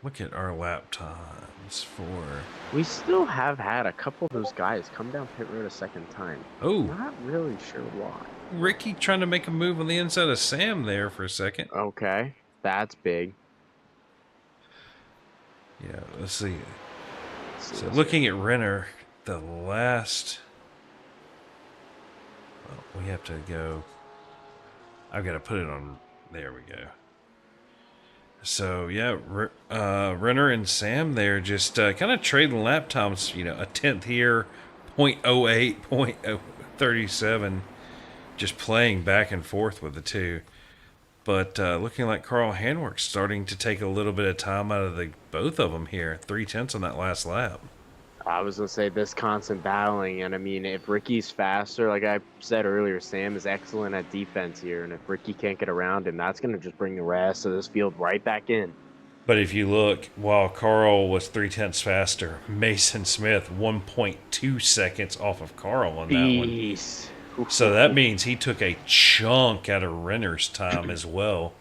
Look at our lap times for. We still have had a couple of those guys come down pit road a second time. Oh, Not really sure why. Ricky trying to make a move on the inside of Sam there for a second. Okay, that's big. Yeah, let's see. So looking at Renner, the last. Well, we have to go. I've got to put it on. There we go. So yeah, Renner and Sam there just kind of trading lap times. A tenth here, 0.08, 0.37, just playing back and forth with the two. But looking like Carl Handwerk's starting to take a little bit of time out of both of them here. 3/10 on that last lap. I was going to say this constant battling, and I mean, if Ricky's faster, like I said earlier, Sam is excellent at defense here, and if Ricky can't get around him, that's going to just bring the rest of this field right back in. But if you look, while Carl was 3/10 faster, Mason Smith 1.2 seconds off of Carl on that one. So that means he took a chunk out of Renner's time as well.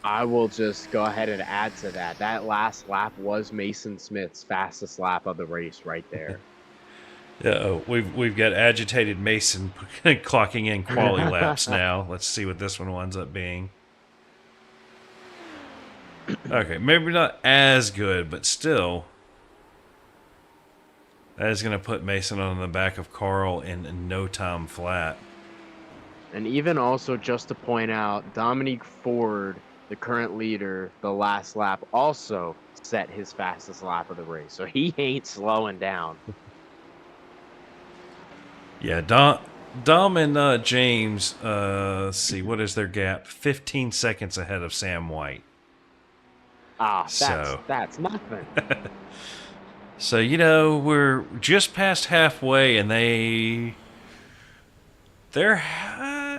I will just go ahead and add to that. That last lap was Mason Smith's fastest lap of the race right there. We've got agitated Mason clocking in quali laps now. Let's see what this one winds up being. Okay, maybe not as good, but still. That is going to put Mason on the back of Carl in no time flat. And even also, just to point out, Dominique Ford, the current leader, the last lap, also set his fastest lap of the race. So he ain't slowing down. Yeah, Dom and James, let's see, what is their gap? 15 seconds ahead of Sam White. That's nothing. So, we're just past halfway, and they're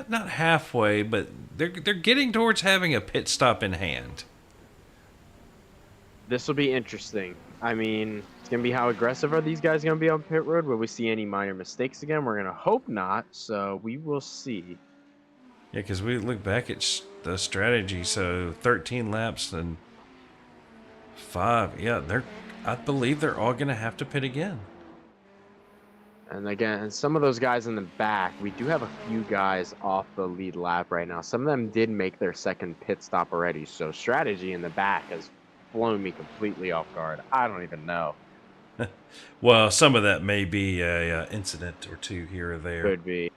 not halfway, but they're getting towards having a pit stop in hand. This will be interesting. I mean, it's going to be how aggressive are these guys going to be on pit road? Will we see any minor mistakes again? We're going to hope not, so we will see. Yeah, because we look back at the strategy, so 13 laps and 5. Yeah, I believe they're all going to have to pit again. And again, some of those guys in the back, we do have a few guys off the lead lap right now. Some of them did make their second pit stop already, so strategy in the back has blown me completely off guard. I don't even know. Well, some of that may be a incident or two here or there. Could be.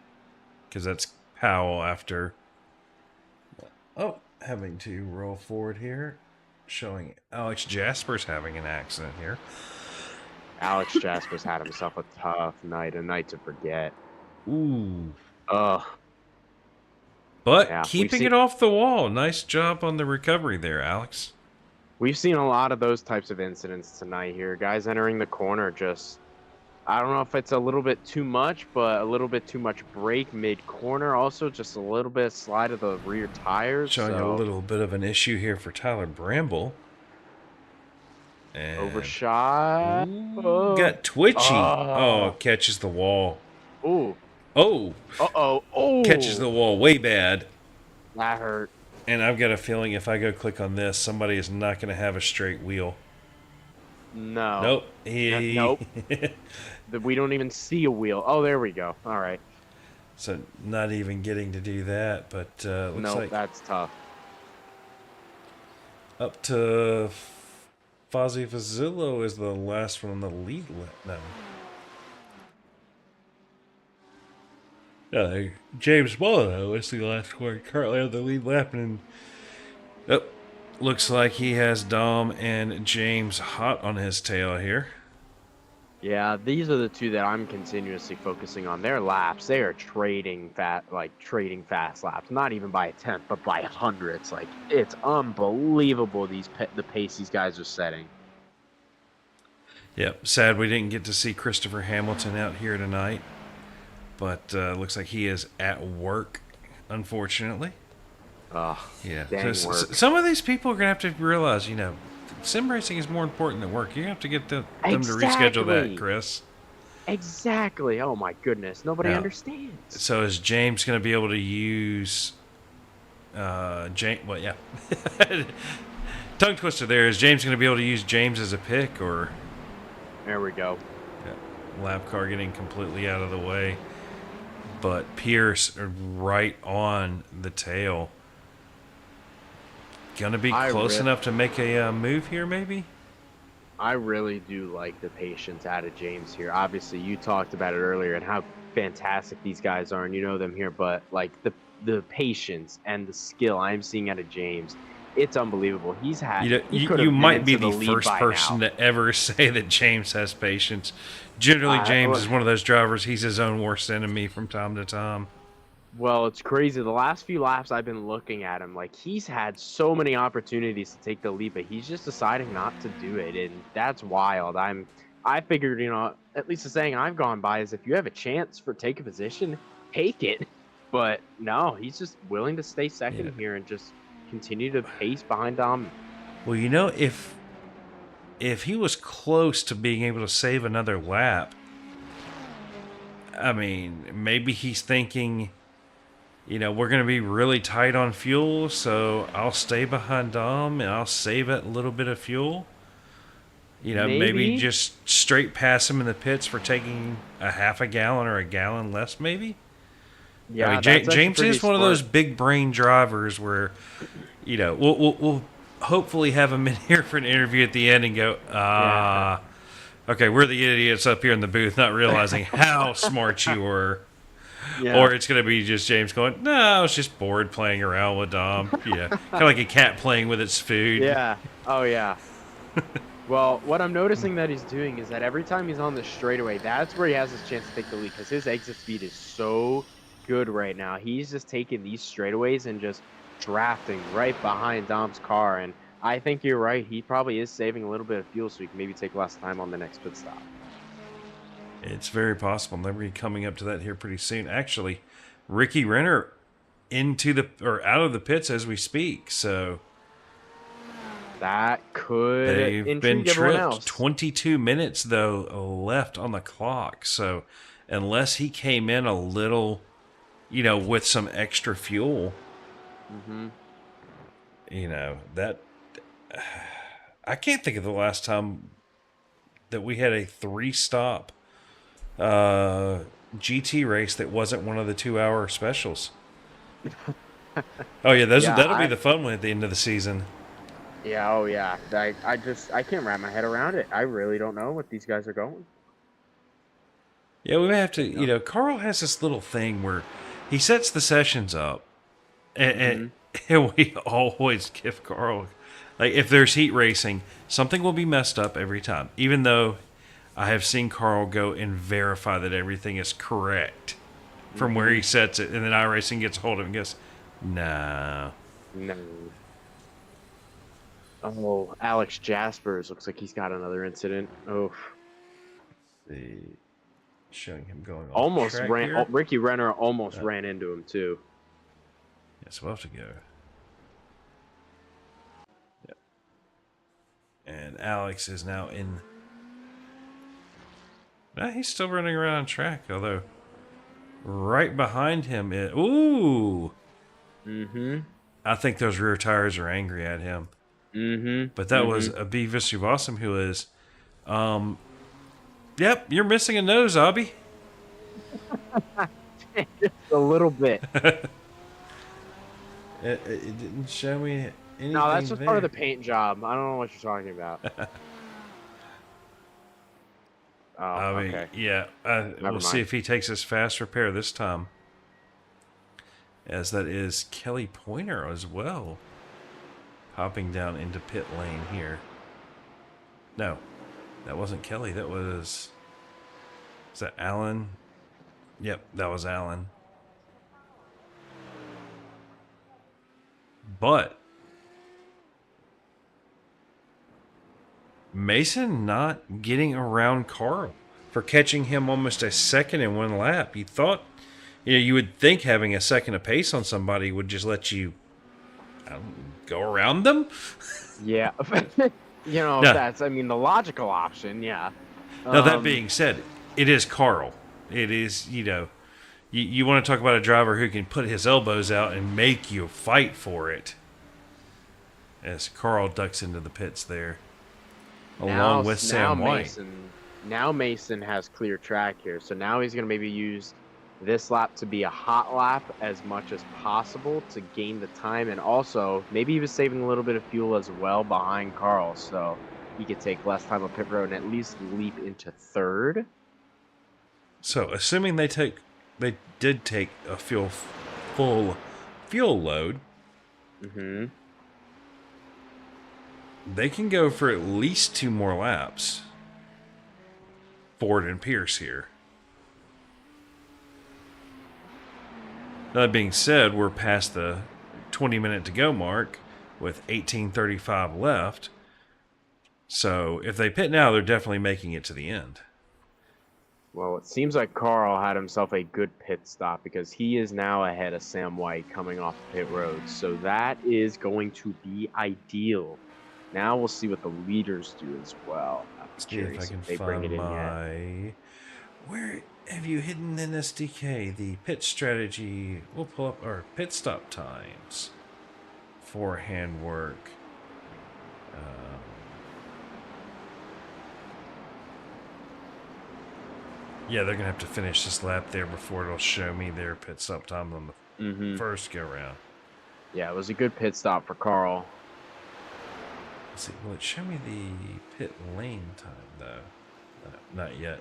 Because that's Powell after... Oh, having to roll forward here. Showing Alex Jasper's having an accident here. Alex Jasper's had himself a tough night, a night to forget. Ooh. Ugh. But Yeah, keeping it off the wall. Nice job on the recovery there, Alex. We've seen a lot of those types of incidents tonight here. Guys entering the corner just... I don't know if it's a little bit too much, but a little bit too much brake mid-corner. Also, just a little bit of slide of the rear tires. Showing a little bit of an issue here for Tyler Bramble. And Overshot. ooh, Oh. got twitchy. Oh, Oh. catches the wall. Ooh. Oh, Uh-oh. catches the Oh. wall way bad. That hurt. And I've got a feeling if I go click on this, somebody is not going to have a straight wheel. No. Nope. He. Nope. We don't even see a wheel. Oh, there we go. All right. So not even getting to do that, but looks Nope, like that's tough. up to Fozzie Fazzillo is the last one on the lead lap now. James Mullino is the last one currently on the lead lap, and oh, looks like he has Dom and James hot on his tail here. Yeah, these are the two that I'm continuously focusing on. Their laps, they are trading fast laps. Not even by a tenth, but by hundreds. Like, it's unbelievable the pace these guys are setting. Yep, sad we didn't get to see Christopher Hamilton out here tonight, but looks like he is at work, unfortunately. Oh, Yeah, dang so work. some of these people are gonna have to realize, sim racing is more important than work. You have to get them to reschedule that, Chris. Exactly. Oh my goodness, nobody Now, understands. So is James going to be able to use James? Well, yeah. Tongue twister there. Is James going to be able to use James as a pick, or There we go. lap car getting completely out of the way? But Pierce right on the tail. Going to be close enough to make a move here, maybe? I really do like the patience out of James here. Obviously, you talked about it earlier and how fantastic these guys are, and you know them here. But like the patience and the skill I'm seeing out of James, it's unbelievable. He's had. You might be the first person to ever say that James has patience. Generally, James is one of those drivers. He's his own worst enemy from time to time. Well, it's crazy. The last few laps I've been looking at him, like he's had so many opportunities to take the lead, but he's just deciding not to do it, and that's wild. I figured, at least the saying I've gone by is if you have a chance for take a position, take it. But no, he's just willing to stay second here and just continue to pace behind Dom. Well, if he was close to being able to save another lap, I mean, maybe he's thinking, we're going to be really tight on fuel, so I'll stay behind Dom and I'll save that little bit of fuel. Maybe just straight pass him in the pits for taking a half a gallon or a gallon less, maybe. Yeah, I mean, James is one of those big brain drivers where, we'll hopefully have him in here for an interview at the end and go, okay, we're the idiots up here in the booth not realizing how smart you were. Yeah. Or it's going to be just James going, no, I was just bored playing around with Dom. Yeah, kind of like a cat playing with its food. Yeah. Oh, yeah. Well, what I'm noticing that he's doing is that every time he's on the straightaway, that's where he has his chance to take the lead because his exit speed is so good right now. He's just taking these straightaways and just drafting right behind Dom's car. And I think you're right. He probably is saving a little bit of fuel so he can maybe take less time on the next pit stop. It's very possible. They'll be coming up to that here pretty soon. Actually, Ricky Renner out of the pits as we speak. So that could they've been tripped. Else. 22 minutes though left on the clock. So unless he came in a little, with some extra fuel, that I can't think of the last time that we had a 3-stop GT race that wasn't one of the 2-hour specials. Oh yeah, that'll be the fun one at the end of the season. Yeah, oh yeah. I can't wrap my head around it. I really don't know what these guys are going. Yeah, we may have to. Carl has this little thing where he sets the sessions up, and we always give Carl, like, if there's heat racing, something will be messed up every time, even though I have seen Carl go and verify that everything is correct from where he sets it, and then iRacing gets a hold of it and goes, no. Oh, Alex Jaspers looks like he's got another incident. Oh, showing him going off almost track ran. here. Ricky Renner almost ran into him too. Yes, we'll have to go. Yep. And Alex is now in. Nah, he's still running around track, although right behind him is. Ooh! Mm-hmm. I think those rear tires are angry at him. Mm-hmm. But that was a Beavis Subawasam who is. Yep, you're missing a nose, Abby. Just a little bit. It didn't show me anything. No, that's just there. part of the paint job. I don't know what you're talking about. Oh, I mean, okay. yeah. We'll see mind. if he takes his fast repair this time. As that is Kelly Pointer as well. Hopping down into pit lane here. No, that wasn't Kelly. That was... Is that Alan? Yep, that was Alan. But... Mason not getting around Carl for catching him almost a second in one lap. You thought, you would think having a second of pace on somebody would just let you go around them. Yeah. No. That's, I mean, the logical option, yeah. Now, that being said, it is Carl. It is, you want to talk about a driver who can put his elbows out and make you fight for it. As Carl ducks into the pits there. Along with Sam White. Now Mason has clear track here, so now he's going to maybe use this lap to be a hot lap as much as possible to gain the time, and also maybe he was saving a little bit of fuel as well behind Carl, so he could take less time on pit road and at least leap into third. So, assuming they did take a full fuel load, they can go for at least 2 more laps. Ford and Pierce here. That being said, we're past the 20-minute to go mark with 18:35 left. So if they pit now, they're definitely making it to the end. Well, it seems like Carl had himself a good pit stop because he is now ahead of Sam White coming off pit road. So that is going to be ideal. Now we'll see what the leaders do as well. I'm curious if they bring it in yet. Where have you hidden in SDK? The pit strategy. We'll pull up our pit stop times for hand work. Yeah, they're gonna have to finish this lap there before it'll show me their pit stop time on the first go round. Yeah, it was a good pit stop for Carl. Let's see, will it show me the pit lane time though? Not yet.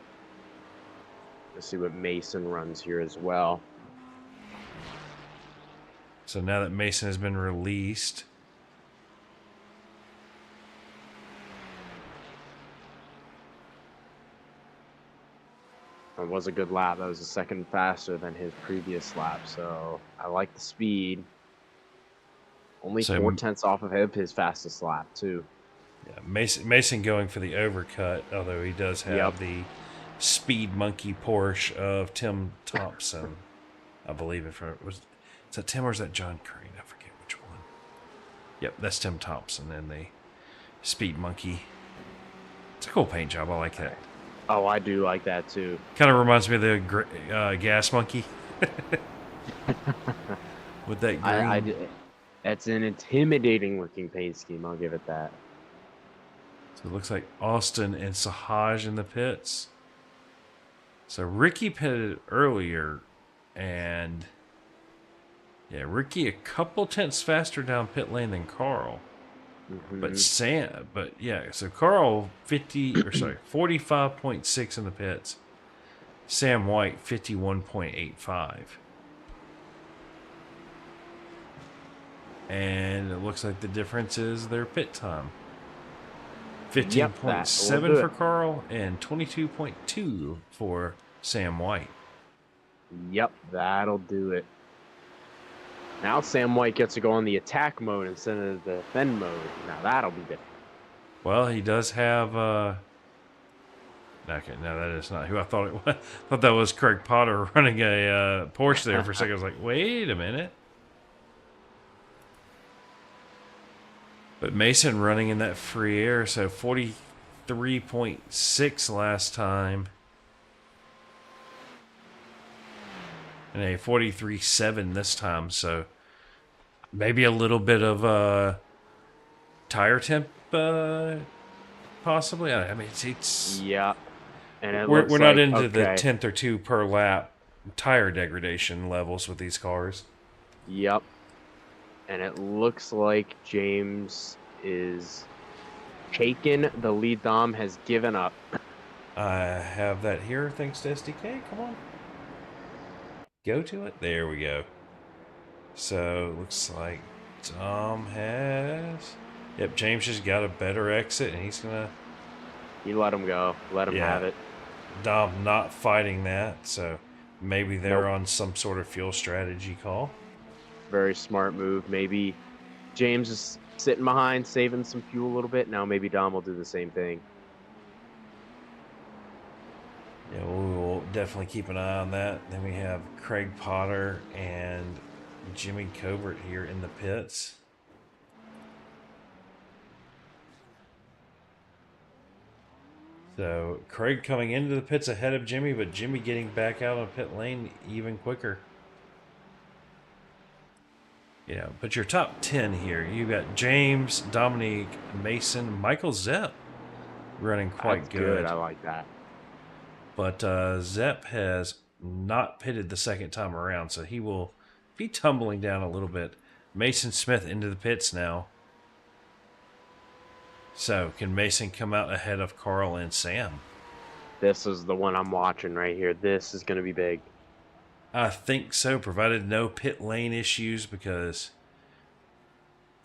Let's see what Mason runs here as well. So now that Mason has been released, it was a good lap. That was a second faster than his previous lap, so I like the speed. Only 4/10 off of his fastest lap, too. Yeah, Mason going for the overcut, although he does have the speed monkey Porsche of Tim Thompson. I believe is that Tim or is that John Crane? I forget which one. Yep, that's Tim Thompson and the speed monkey. It's a cool paint job. I like that. Oh, I do like that, too. Kind of reminds me of the gas monkey. With that green. That's an intimidating looking paint scheme. I'll give it that. So it looks like Austin and Sahaj in the pits. So Ricky pitted earlier, and yeah, Ricky a couple tenths faster down pit lane than Carl. But so Carl 45.6 in the pits. Sam White 51.85. And it looks like the difference is their pit time. 15.7 for Carl and 22.2 for Sam White. Yep, that'll do it. Now Sam White gets to go on the attack mode instead of the defend mode. Now that'll be different. Well, he does have... Okay, no, that is not who I thought it was. I thought that was Craig Potter running a Porsche there for a second. I was like, wait a minute. But Mason running in that free air, so 43.6 last time. And a 43.7 this time, so maybe a little bit of tire temp, possibly. I mean, it's Yeah. And it we're looks not like, into the okay. tenth or two per lap tire degradation levels with these cars. Yep. And it looks like James is taken. The lead. Dom has given up. I have that here thanks to SDK. Come on. Go to it. There we go. So, looks like Dom has... Yep, James just got a better exit, and he's going to... You let him go. Let him have it. Dom not fighting that, so maybe they're Nope. on some sort of fuel strategy call. Very smart move. Maybe James is sitting behind, saving some fuel a little bit. Now maybe Dom will do the same thing. Yeah, we'll definitely keep an eye on that. Then we have Craig Potter and Jimmy Covert here in the pits. So Craig coming into the pits ahead of Jimmy, but Jimmy getting back out of pit lane even quicker. You know, but your top 10 here, you got James, Dominique, Mason, Michael Zepp running quite That's good. I like that. But Zepp has not pitted the second time around, so he will be tumbling down a little bit. Mason Smith into the pits now. So, can Mason come out ahead of Carl and Sam? This is the one I'm watching right here. This is going to be big. I think so, provided no pit lane issues, because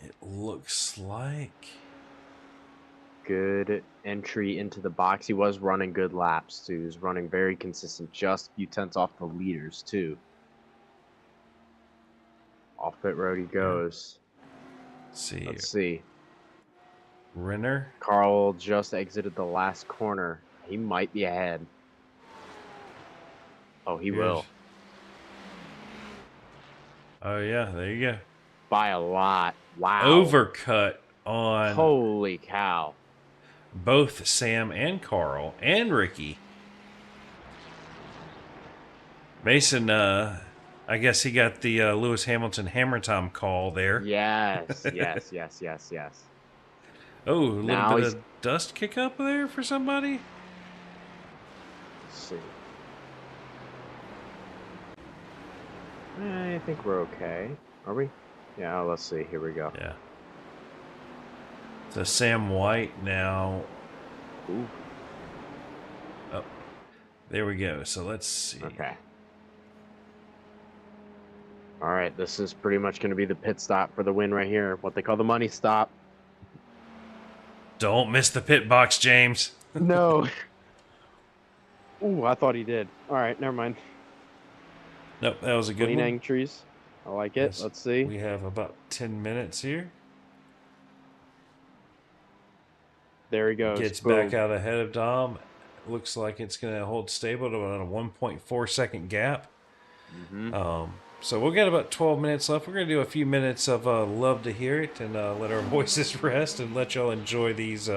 it looks like... Good entry into the box. He was running good laps, too. He was running very consistent. Just a few tenths off the leaders, too. Off pit road he goes. Let's see. Renner. Carl just exited the last corner. He might be ahead. Oh, he will. Oh, yeah, there you go. By a lot. Wow. Overcut on... Holy cow. Both Sam and Carl and Ricky. Mason, I guess he got the Lewis Hamilton hammer time call there. Yes. Oh, a little bit of dust kick up there for somebody. Let's see. I think we're okay. Are we? Yeah, let's see. Here we go. Yeah. So Sam White now. Ooh. Oh, there we go. So let's see. Okay. All right, this is pretty much going to be the pit stop for the win right here. What they call the money stop. Don't miss the pit box, James. No. Ooh, I thought he did. All right, never mind. Nope, that was a good one. Clean trees. I like it. Yes, Let's see. We have about 10 minutes here. There he goes. Gets Boom. back out ahead of Dom. Looks like it's going to hold stable to about a 1.4 second gap. So we'll get about 12 minutes left. We're going to do a few minutes of Love to Hear It and let our voices rest and let y'all enjoy these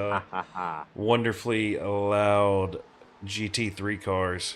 wonderfully loud GT3 cars.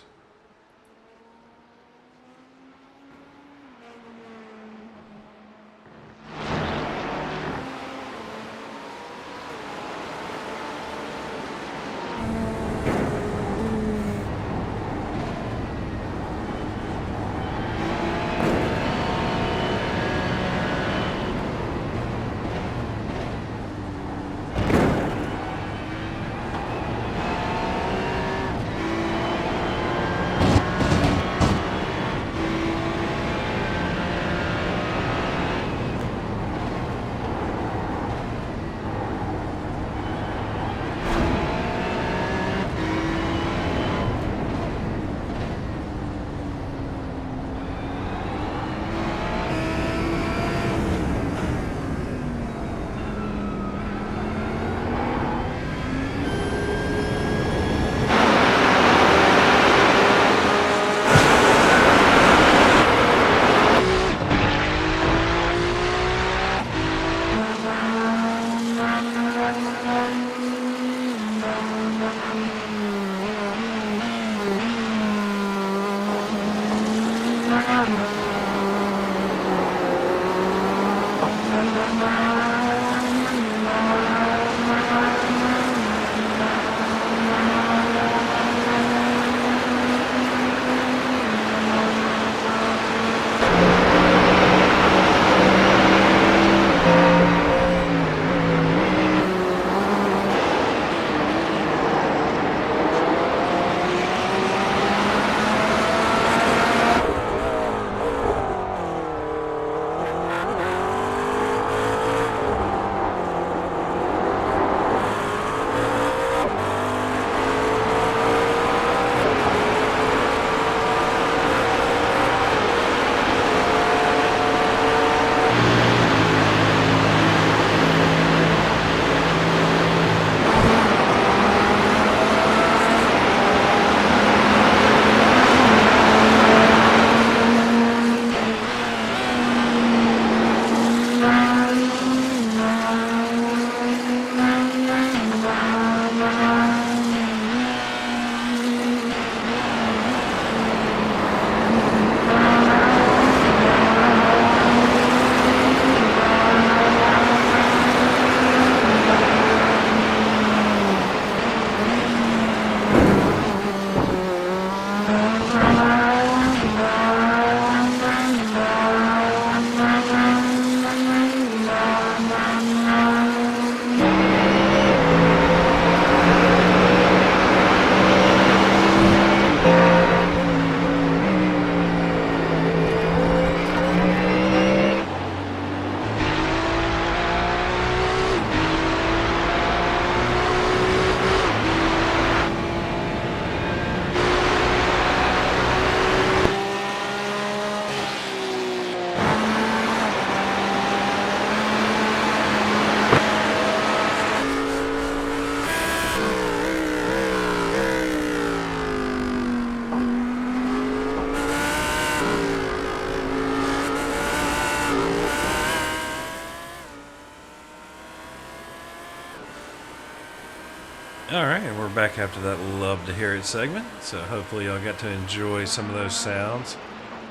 All right, and we're back after that love to hear it segment. So hopefully y'all got to enjoy some of those sounds.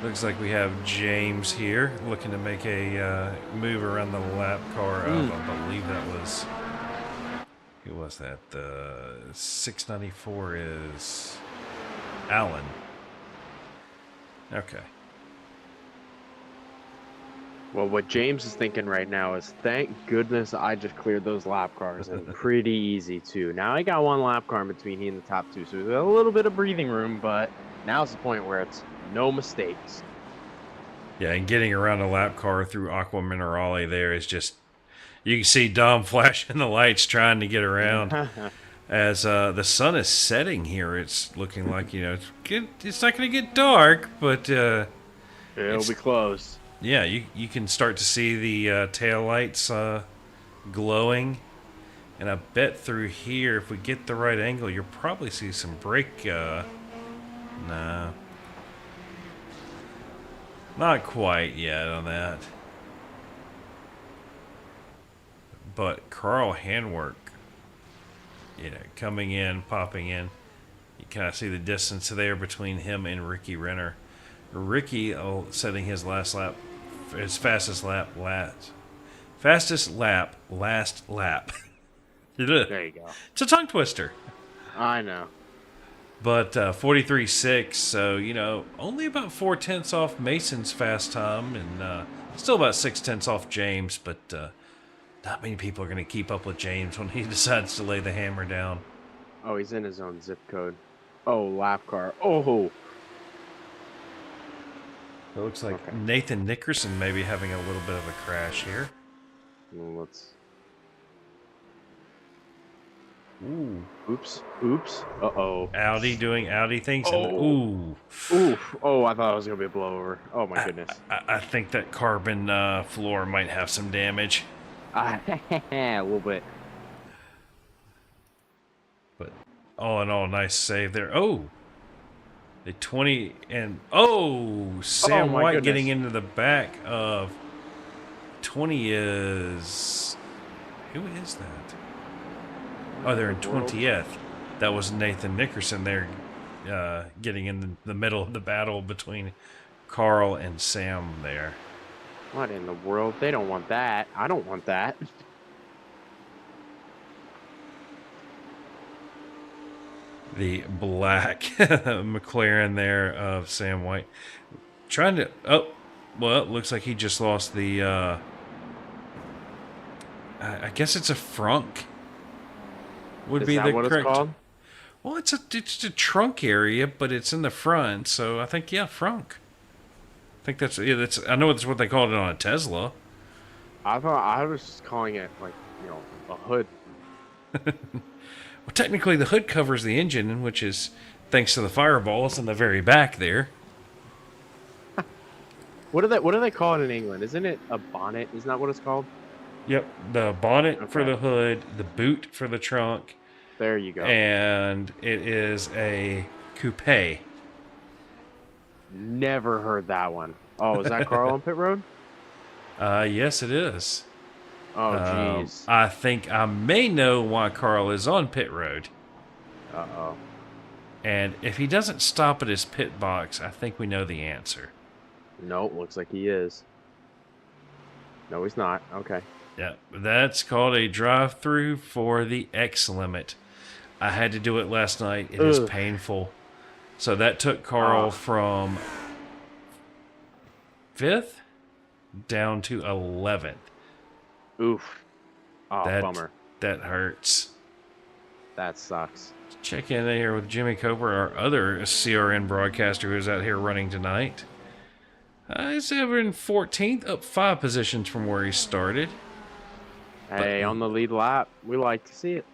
Looks like we have James here looking to make a move around the lap car of, I believe that was, who was that? The 694 is Alan. Okay. Well, what James is thinking right now is, thank goodness I just cleared those lap cars, and pretty easy too. Now I got one lap car in between he and the top two, so we've got a little bit of breathing room, but now's the point where it's no mistakes. Yeah, and getting around a lap car through Acque Minerali there is just, you can see Dom flashing the lights trying to get around. As the sun is setting here, it's looking like, it's not going to get dark, but It'll be close. yeah, you can start to see the tail lights glowing. And I bet through here, if we get the right angle, you'll probably see some brake. Nah. Not quite yet on that. But Carl handwork, coming in, popping in. You kind of see the distance there between him and Ricky Renner. Ricky setting his last lap, his fastest lap, last lap. There you go. It's a tongue twister. I know. But 43.6, so, only about 4/10 off Mason's fast time, and still about 6/10 off James, but not many people are going to keep up with James when he decides to lay the hammer down. Oh, he's in his own zip code. Oh, lap car. Oh. It looks like Nathan Nickerson may be having a little bit of a crash here. Well, let's... Ooh. Oops. Uh-oh. Audi doing Audi things. Oh. And, Oof. Oh, I thought it was going to be a blowover. Oh, my goodness. I think that carbon floor might have some damage. A little bit. But all in all, nice save there. Oh! The 20 and... Sam my White goodness. getting into the back of... 20 is... Who is that? Oh, they're in 20th. That was Nathan Nickerson there getting in the middle of the battle between Carl and Sam there. What in the world? They don't want that. I don't want that. The black McLaren there of Sam White. Trying to... Oh, well, it looks like he just lost the... I guess it's a frunk. Would be the what correct... it's called? Well, it's a trunk area, but it's in the front, so I think frunk. I think that's I know that's what they called it on a Tesla. I thought I was just calling it like a hood. Well, technically the hood covers the engine, which is thanks to the fireballs in the very back there. What do they call it in England? Isn't it a bonnet? Isn't that what it's called? Yep, the bonnet for the hood, the boot for the trunk. There you go. And it is a coupe. Never heard that one. Oh, is that Carl on pit road? Yes, it is. Oh, jeez. I think I may know why Carl is on pit road. Uh-oh. And if he doesn't stop at his pit box, I think we know the answer. Nope, looks like he is. No, he's not. Okay. Yeah, that's called a drive-through for the X limit. I had to do it last night. It is painful. So that took Carl from 5th down to 11th. Oof. Oh, bummer. That hurts. That sucks. Check in here with Jimmy Coper, our other CRN broadcaster who's out here running tonight. He's over in 14th, up 5 positions from where he started. Hey, on the lead lap. We like to see it.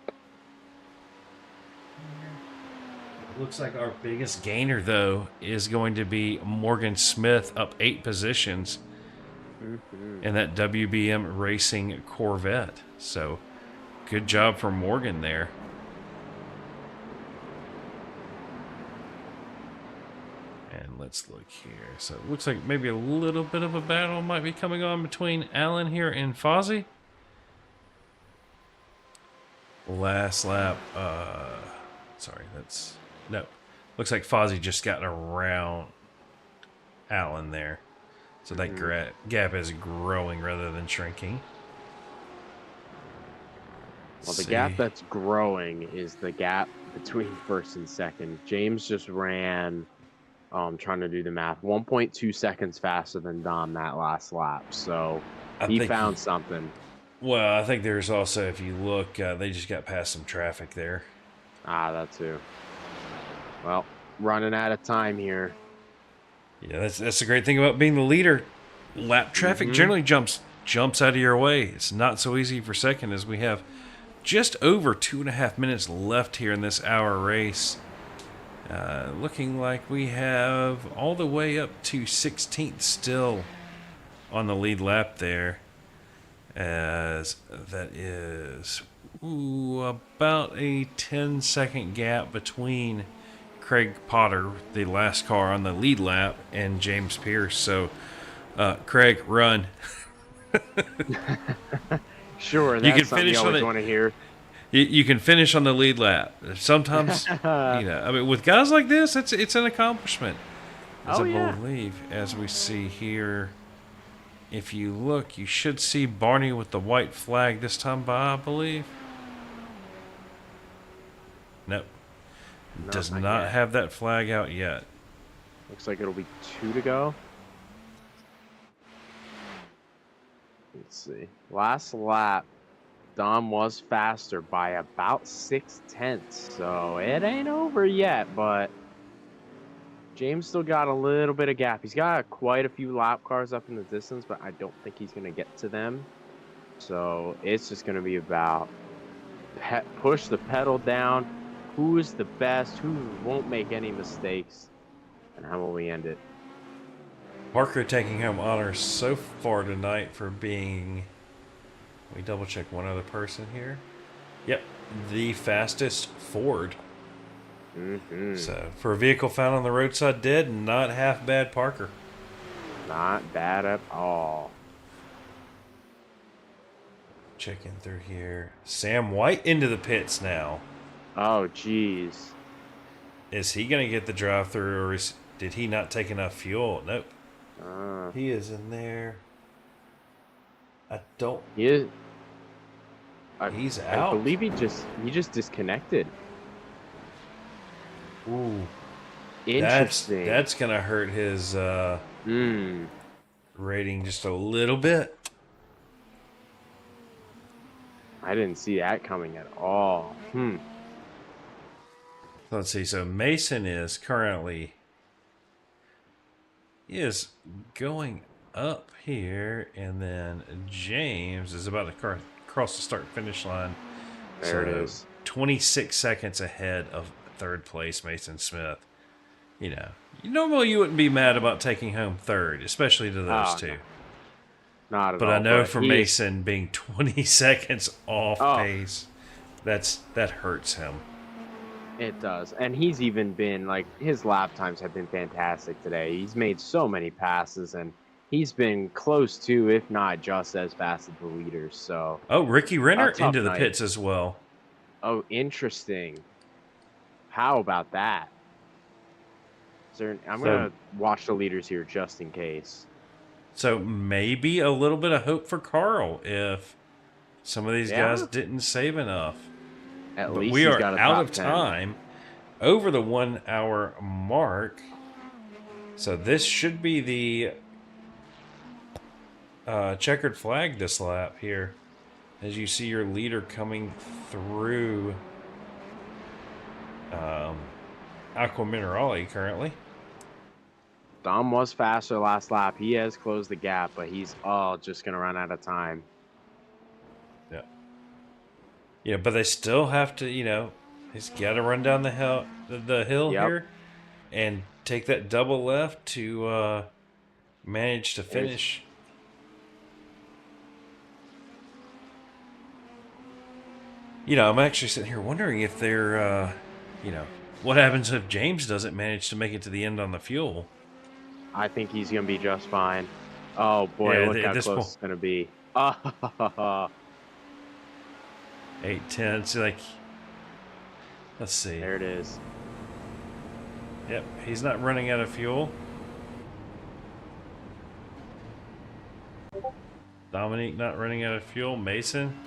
Looks like our biggest gainer, though, is going to be Morgan Smith, up 8 positions in that WBM Racing Corvette. So, good job for Morgan there. And let's look here. So, it looks like maybe a little bit of a battle might be coming on between Alan here and Fozzie. last lap. Sorry, no. Looks like Fozzie just got around Allen there. So that gap is growing rather than shrinking. Well, the gap that's growing is the gap between first and second. James just ran, I'm trying to do the math, 1.2 seconds faster than Dom that last lap. So he found something. Well, I think there's also, if you look, they just got past some traffic there. Ah, that too. Well, running out of time here. Yeah, that's the great thing about being the leader. Lap traffic generally jumps out of your way. It's not so easy for second, as we have just over 2.5 minutes left here in this hour race. Looking like we have all the way up to 16th still on the lead lap there, as that is about a 10-second gap between Craig Potter, the last car on the lead lap, and James Pierce. So, Craig, run. Sure, that's something you always want to hear. You can finish on the lead lap. Sometimes, I mean, with guys like this, it's an accomplishment. I believe, as we see here, if you look, you should see Barney with the white flag this time by, I believe. Nope. Does not have that flag out yet. Looks like it'll be 2 to go. Let's see. Last lap, Dom was faster by about 0.6, so it ain't over yet, but James still got a little bit of gap. He's got quite a few lap cars up in the distance, but I don't think he's going to get to them. So it's just going to be about push the pedal down, who's the best, who won't make any mistakes, and how will we end it? Parker taking home honors so far tonight for being, let me double check one other person here. Yep, the fastest Ford. So for a vehicle found on the roadside dead, not half bad, Parker. Not bad at all. Checking through here. Sam White into the pits now. Oh, geez. Is he going to get the drive-through, or did he not take enough fuel? Nope. He is in there. I don't. He is. He's out. I believe he just disconnected. Ooh. Interesting. That's going to hurt his rating just a little bit. I didn't see that coming at all. Let's see. So Mason is currently going up here, and then James is about to cross the start-finish line. There it is. 26 seconds ahead of third place Mason Smith. Normally you wouldn't be mad about taking home third, especially to those two. No. Not at all. But I know for Mason being 20 seconds off pace, that hurts him. It does. And he's even been, like, his lap times have been fantastic today. He's made so many passes, and he's been close to, if not just as fast as the leaders. So. Oh, Ricky Renner into the pits as well. Oh, interesting. How about that? I'm going to watch the leaders here just in case. So maybe a little bit of hope for Carl if some of these guys didn't save enough. At least we he's are got a out of 10. time, over the 1 hour mark. So this should be the checkered flag this lap here, as you see your leader coming through Acque Minerali currently. Dom was faster last lap. He has closed the gap, but he's just going to run out of time. Yeah. Yeah, but they still have to, he's got to run down the hill here and take that double left to manage to finish. I'm actually sitting here wondering if they're, what happens if James doesn't manage to make it to the end on the fuel? I think he's going to be just fine. Oh, boy, look how close it's going to be. 8:10. It's like, let's see. There it is. Yep, he's not running out of fuel. Dominique not running out of fuel. Mason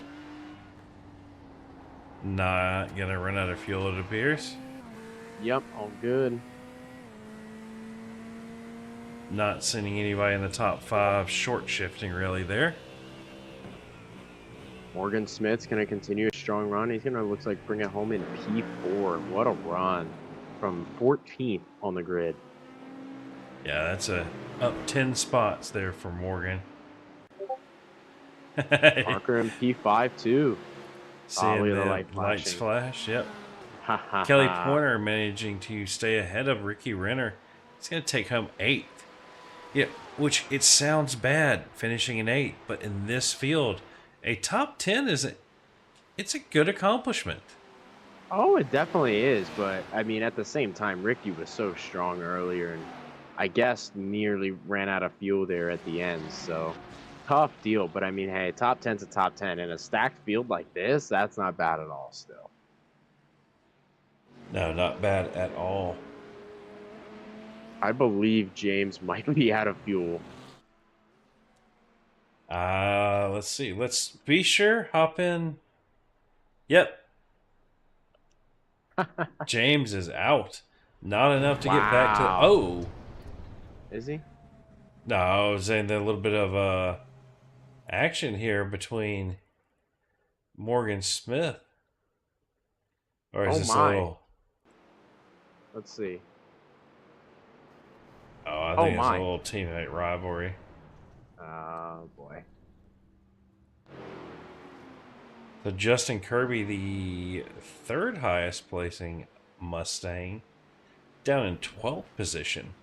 not gonna run out of fuel, it appears. Yep, all good. Not sending anybody in the top 5. Short shifting really there. Morgan Smith's going to continue a strong run. He's going to, looks like, bring it home in P4. What a run. From 14th on the grid. Yeah, that's a up 10 spots there for Morgan. Parker in P5 too. Seeing look at the lights flash, yep. Ha ha Kelly ha. Pointer managing to stay ahead of Ricky Renner. He's going to take home 8th. Yeah, which it sounds bad finishing in 8th, but in this field, a top 10 it's a good accomplishment. Oh, it definitely is, but I mean, at the same time, Ricky was so strong earlier, and I guess nearly ran out of fuel there at the end. So tough deal, but I mean, hey, top 10's a top 10 in a stacked field like this. That's not bad at all. Still, No, not bad at all. I believe James might be out of fuel. Let's see. Let's be sure. Hop in. Yep. James is out. Not enough to get back to. Wow. Oh. Is he? No, I was saying that a little bit of action here between Morgan Smith. Or is Oh this my. a little. Let's see. Oh, I Oh think it's a my. little teammate rivalry. Oh boy. So Justin Kirby, the 3rd highest placing Mustang, down in 12th position.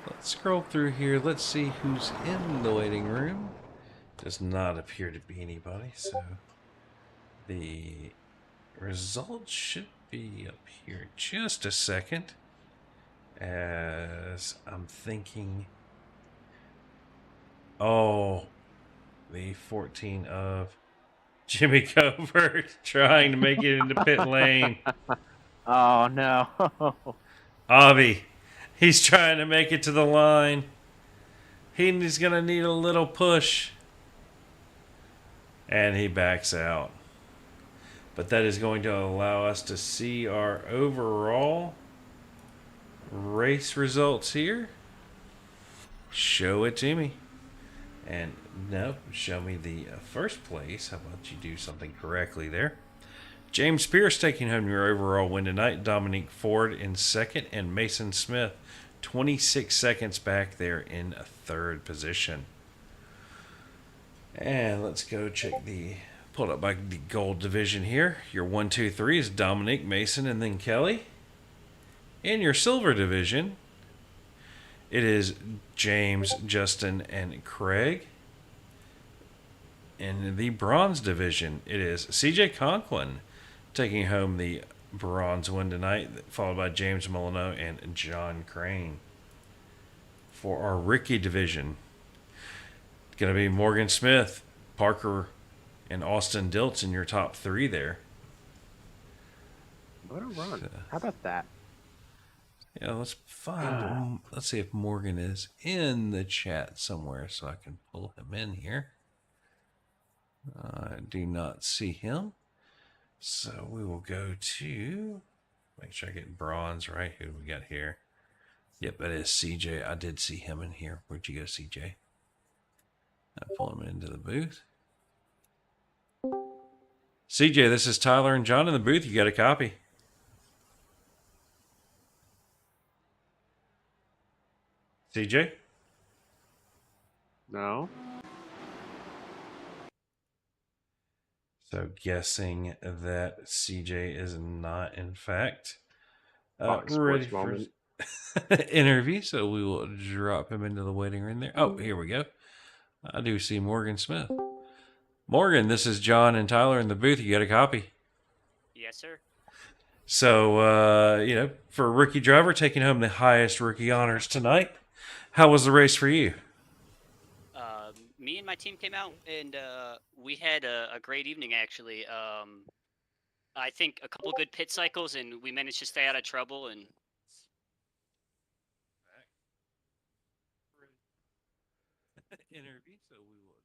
Let's scroll through here. Let's see who's in the waiting room. Does not appear to be anybody, so the results should be up here just a second. As I'm thinking, oh, the 14 of Jimmy Covert trying to make it into pit lane. Oh no. Avi, he's trying to make it to the line. He's going to need a little push. And he backs out. But that is going to allow us to see our overall race results here. Show it to me. And no, show me the first place. How about you do something correctly there? James Pierce taking home your overall win tonight. Dominique Ford in 2nd, and Mason Smith 26 seconds back there in 3rd position. And let's go check the pulled up by the gold division here. Your 1, 2, 3 is Dominique, Mason, and then Kelly. In your silver division, it is James, Justin, and Craig. In the bronze division, it is CJ Conklin taking home the bronze win tonight, followed by James Molyneux and John Crane. For our rookie division, it's going to be Morgan Smith, Parker, and Austin Diltz in your top 3 there. What a run. How about that? Yeah, let's find. Let's see if Morgan is in the chat somewhere so I can pull him in here. I do not see him. So we will go to. Make sure I get bronze right. Who do we got here? Yep, that is CJ. I did see him in here. Where'd you go, CJ? I pull him into the booth. CJ, this is Tyler and John in the booth. You got a copy? CJ? No. So guessing that CJ is not, in fact, Fox ready Sports for moment. his interview. So we will drop him into the waiting room there. Oh, here we go. I do see Morgan Smith. Morgan, this is John and Tyler in the booth. You got a copy? Yes, sir. So, for a rookie driver taking home the highest rookie honors tonight, how was the race for you? me and my team came out and we had a great evening actually. I think a couple good pit cycles and we managed to stay out of trouble. And Interview, so we will.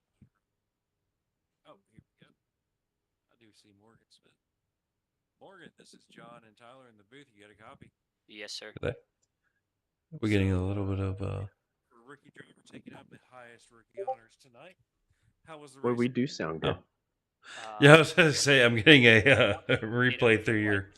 Oh, here we go. I do see Morgan Smith. Morgan, this is John and Tyler in the booth. You got a copy? yes, sir. We're getting a little bit of rookie driver taking up the highest rookie honors tonight. How was the Well, race? we do sound good. Yeah, I was going to say I'm getting a You know, replay through your.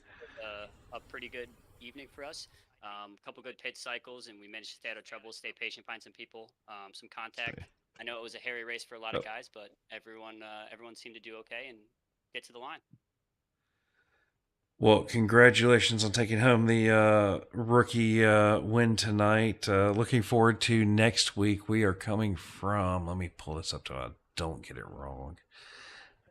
a pretty good evening for us. A couple good pit cycles, and we managed to stay out of trouble, stay patient, find some people, some contact. I know it was a hairy race for a lot of guys, but everyone seemed to do okay and get to the line. Well, congratulations on taking home the rookie win tonight. Looking forward to next week. We are coming from. Let me pull this up so I don't get it wrong.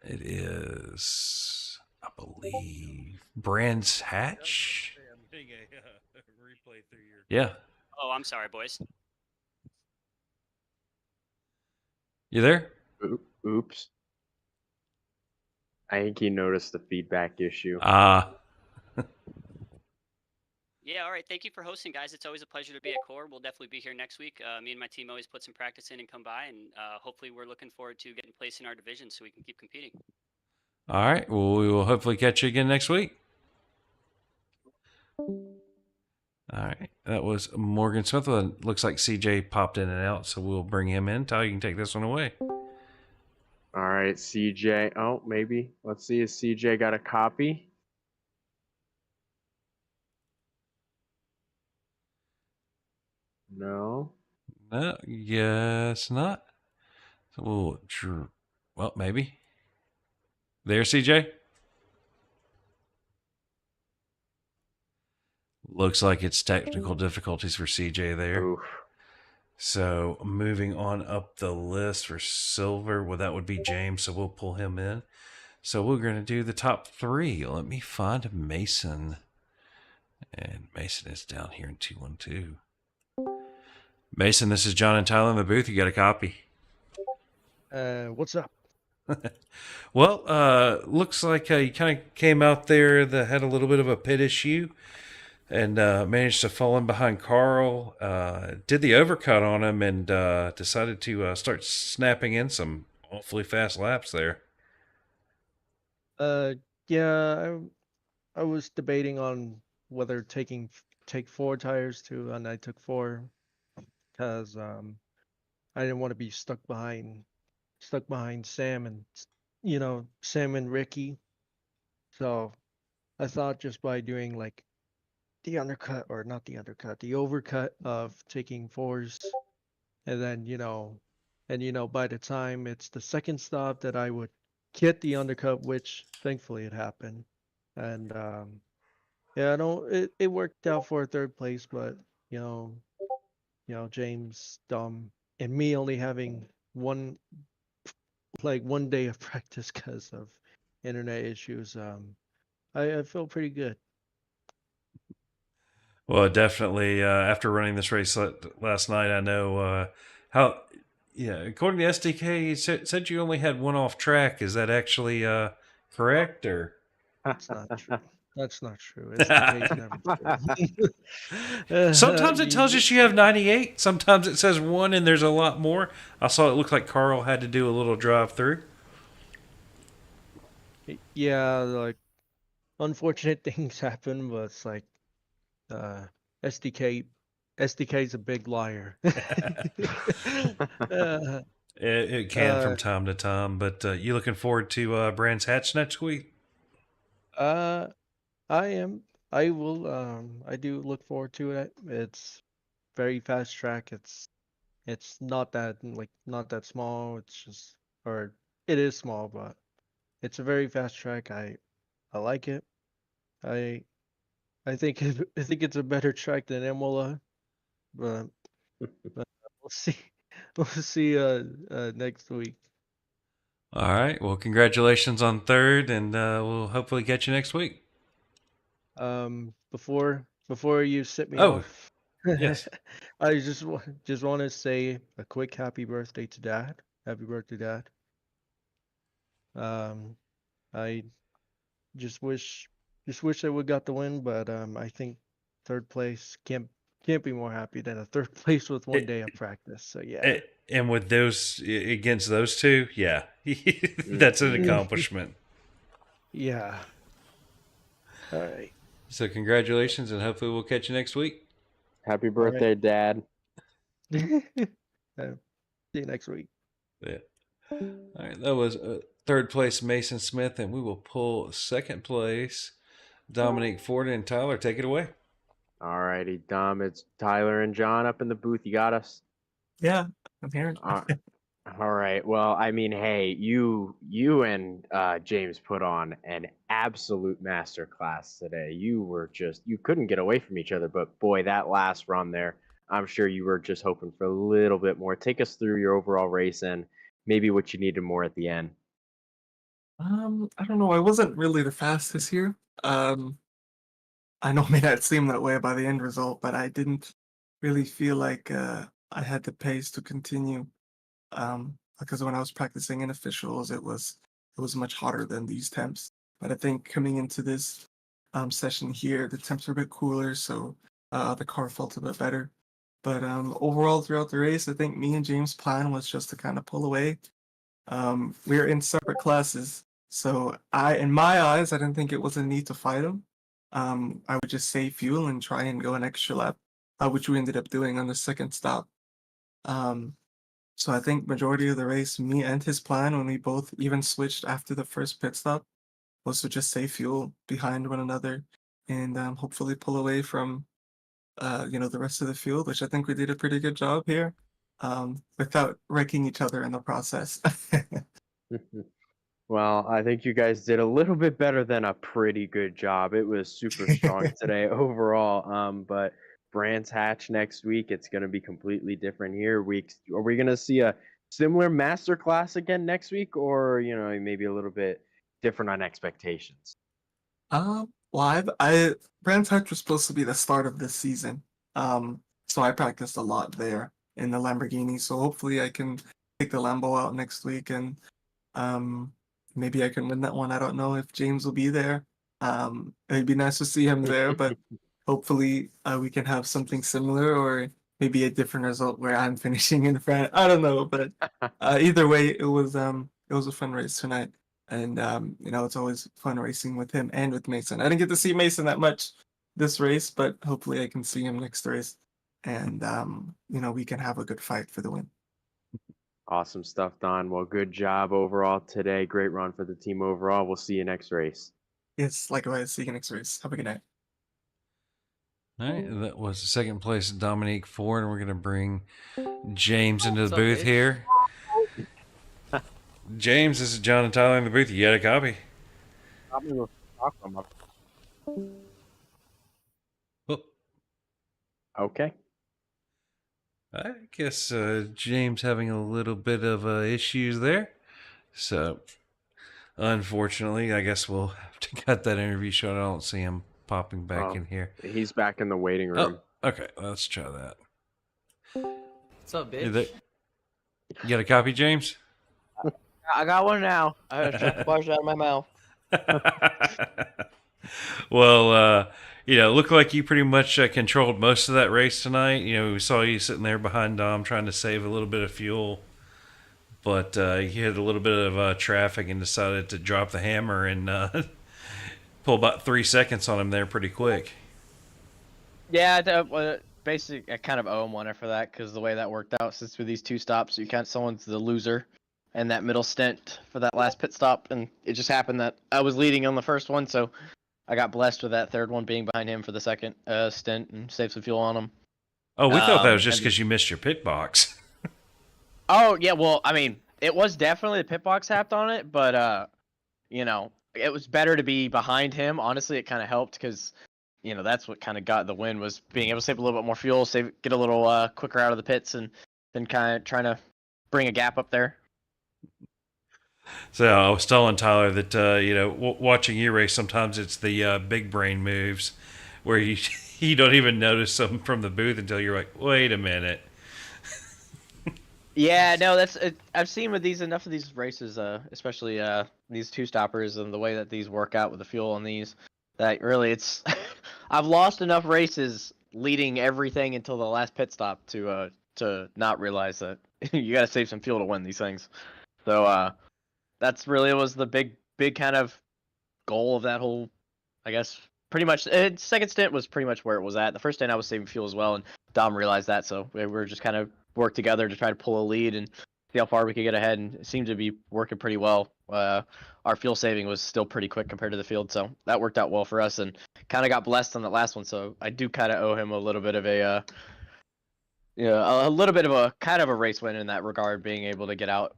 It is, I believe, Brands Hatch. I'm getting a replay through your. Yeah. Oh, I'm sorry, boys. You there? Oops. I think you noticed the feedback issue. Yeah, all right. Thank you for hosting, guys. It's always a pleasure to be at Core. We'll definitely be here next week. Me and my team always put some practice in and come by, and hopefully we're looking forward to getting placed in our division so we can keep competing. All right. Well, we will hopefully catch you again next week. All right. That was Morgan Smith. Looks like CJ popped in and out, so we'll bring him in. Tyler, you can take this one away. All right, CJ. Oh, maybe. Let's see if CJ got a copy. No. No, yes, not. So well, maybe. There, CJ? Looks like it's technical difficulties for CJ there. Oof. So moving on up the list for silver, well, that would be James, so we'll pull him in. So we're going to do the top three. Let me find Mason. And Mason is down here in 212. Mason, this is John and Tyler in the booth. You got a copy? What's up? Well, looks like you kind of came out there that had a little bit of a pit issue and managed to fall in behind Carl. Did the overcut on him and decided to start snapping in some awfully fast laps there. Yeah, I was debating on whether take 4 tires too, and I took 4 because I didn't want to be stuck behind Sam and Sam and Ricky. So I thought just by doing like the undercut or not the undercut, the overcut of taking 4s, and then by the time it's the second stop that I would get the undercut, which thankfully it happened. And yeah, no, it worked out for a 3rd place, but James, Dom, and me only having one day of practice because of internet issues. I feel pretty good. Well, definitely. After running this race last night, I know how. Yeah, according to SDK, you said you only had one off track. Is that actually correct, or? That's not true. That's not true. SDK's never true. Sometimes it tells us you have 98. Sometimes it says 1 and there's a lot more. I saw it looked like Carl had to do a little drive through. Yeah, like unfortunate things happen, but it's like SDK is a big liar. It can from time to time, but you looking forward to Brands Hatch next week? I am. I will. I do look forward to it. It's very fast track. It's not that small. It's just, or it is small, but it's a very fast track. I like it. I I think I think it's a better track than Imola, but we'll see. We'll see next week. All right. Well, congratulations on 3rd, and we'll hopefully catch you next week. Before you sit me Oh, off, yes. I just want to say a quick happy birthday to Dad. Happy birthday, Dad. I just wish I would got the win, but I think third place can't be more happy than a third place with one It, day of practice. So yeah. and with those against those two, yeah, that's an Mhm. accomplishment. Yeah. All right. So congratulations, and hopefully we'll catch you next week. Happy All right. birthday, Dad. See you next week. Yeah. All right, that was third place Mason Smith, and we will pull second place Dominic Ford and Tyler. Take it away. All righty, Dom. It's Tyler and John up in the booth. You got us. Yeah, I'm here. All right. Well, I mean, hey, you and James put on an absolute masterclass today. You couldn't get away from each other. But boy, that last run there, I'm sure you were just hoping for a little bit more. Take us through your overall race and maybe what you needed more at the end. I don't know. I wasn't really the fastest here. I know it may not seem that way by the end result, but I didn't really feel like I had the pace to continue. Because when I was practicing in officials, it was much hotter than these temps. But I think coming into this session here, the temps were a bit cooler, so the car felt a bit better. But overall, throughout the race, I think me and James' plan was just to kind of pull away. We were in separate classes, so in my eyes, I didn't think it was a need to fight him. I would just save fuel and try and go an extra lap, which we ended up doing on the second stop. So I think majority of the race, me and his plan, when we both even switched after the first pit stop, was to just save fuel behind one another and hopefully pull away from the rest of the field, which I think we did a pretty good job here, without wrecking each other in the process. Well, I think you guys did a little bit better than a pretty good job. It was super strong today overall. But Brands Hatch next week, it's going to be completely different here. Are we going to see a similar master class again next week, or maybe a little bit different on expectations? Well, I Brands Hatch was supposed to be the start of this season, so I practiced a lot there in the Lamborghini. So hopefully I can take the Lambo out next week and maybe I can win that one. I don't know if James will be there. It'd be nice to see him there, but hopefully we can have something similar or maybe a different result where I'm finishing in front. I don't know, but either way, it was a fun race tonight, and it's always fun racing with him and with Mason. I didn't get to see Mason that much this race, but hopefully I can see him next race, and we can have a good fight for the win. Awesome stuff, Don. Well, good job overall today. Great run for the team overall. We'll see you next race. Yes, likewise. See you next race. Have a good night. All right, that was second place Dominique Ford, and we're going to bring James into the What's up, booth bitch? here. James, this is John and Tyler in the booth. You got a copy? Oh, Okay. I guess James having a little bit of issues there. So, unfortunately, I guess we'll have to cut that interview short. I don't see him popping back Oh. in here. He's back in the waiting room. Oh, okay. Let's try that. What's up, You bitch? got a copy, James? I got one now. I just took the bars out of my mouth. Well, looked like you pretty much controlled most of that race tonight. We saw you sitting there behind Dom trying to save a little bit of fuel, but you hit a little bit of traffic and decided to drop the hammer and pull about 3 seconds on him there pretty quick. Yeah, basically, I kind of owe him one for that because the way that worked out, since with these two stops, someone's the loser and that middle stint for that last pit stop, and it just happened that I was leading on the first one, so I got blessed with that third one being behind him for the second stint and saved some fuel on him. Oh, we thought that was just and- because you missed your pit box. Oh, yeah, well, I mean, it was definitely the pit box tapped on it, but, it was better to be behind him. Honestly, it kind of helped because, that's what kind of got the win, was being able to save a little bit more fuel, get a little quicker out of the pits, and then kind of trying to bring a gap up there. So I was telling Tyler that watching you race, sometimes it's the big brain moves where you don't even notice them from the booth until you're like, wait a minute. Yeah, no, that's I've seen with these enough of these races, especially these two stoppers and the way that these work out with the fuel on these, that really it's I've lost enough races leading everything until the last pit stop to not realize that you got to save some fuel to win these things. So that's really was the big kind of goal of that whole, I guess, pretty much. Second stint was pretty much where it was at. The first stint I was saving fuel as well, and Dom realized that, so we were just kind of work together to try to pull a lead and see how far we could get ahead, and it seemed to be working pretty well. Our fuel saving was still pretty quick compared to the field, so that worked out well for us, and kind of got blessed on that last one. So I do kind of owe him a little bit of a. A little bit of a kind of a race win in that regard, being able to get out,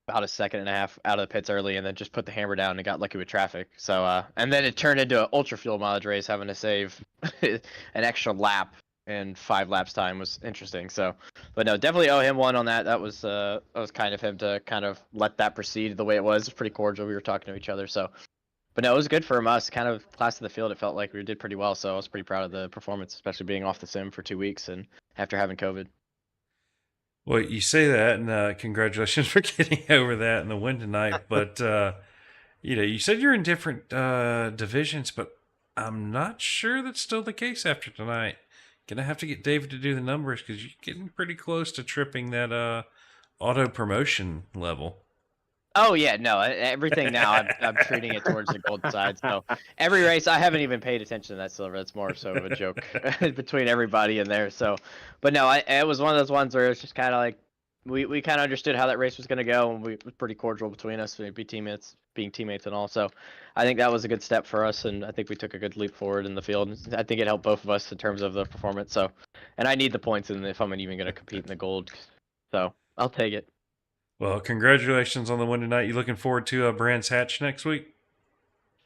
about a second and a half out of the pits early, and then just put the hammer down and got lucky with traffic. So, and then it turned into an ultra fuel mileage race, having to save an extra lap in 5 laps time was interesting. So, but no, definitely owe him one on that. That was kind of him to kind of let that proceed the way it was. It was pretty cordial. We were talking to each other. So, but no, it was good for us. Kind of class of the field, it felt like we did pretty well. So I was pretty proud of the performance, especially being off the sim for 2 weeks and after having COVID. Well, you say that, and congratulations for getting over that and the win tonight. But you said you're in different divisions, but I'm not sure that's still the case after tonight. Gonna have to get David to do the numbers because you're getting pretty close to tripping that auto promotion level. Oh yeah, no, everything now I'm treating it towards the gold side. So every race I haven't even paid attention to that silver. That's more so of a joke between everybody in there. So, but no, it was one of those ones where it was just kind of like we kind of understood how that race was going to go, and it was pretty cordial between us, being teammates and all. So I think that was a good step for us, and I think we took a good leap forward in the field. I think it helped both of us in terms of the performance. So, and I need the points, and if I'm even going to compete in the gold, so I'll take it. Well, congratulations on the win tonight. You looking forward to Brands Hatch next week?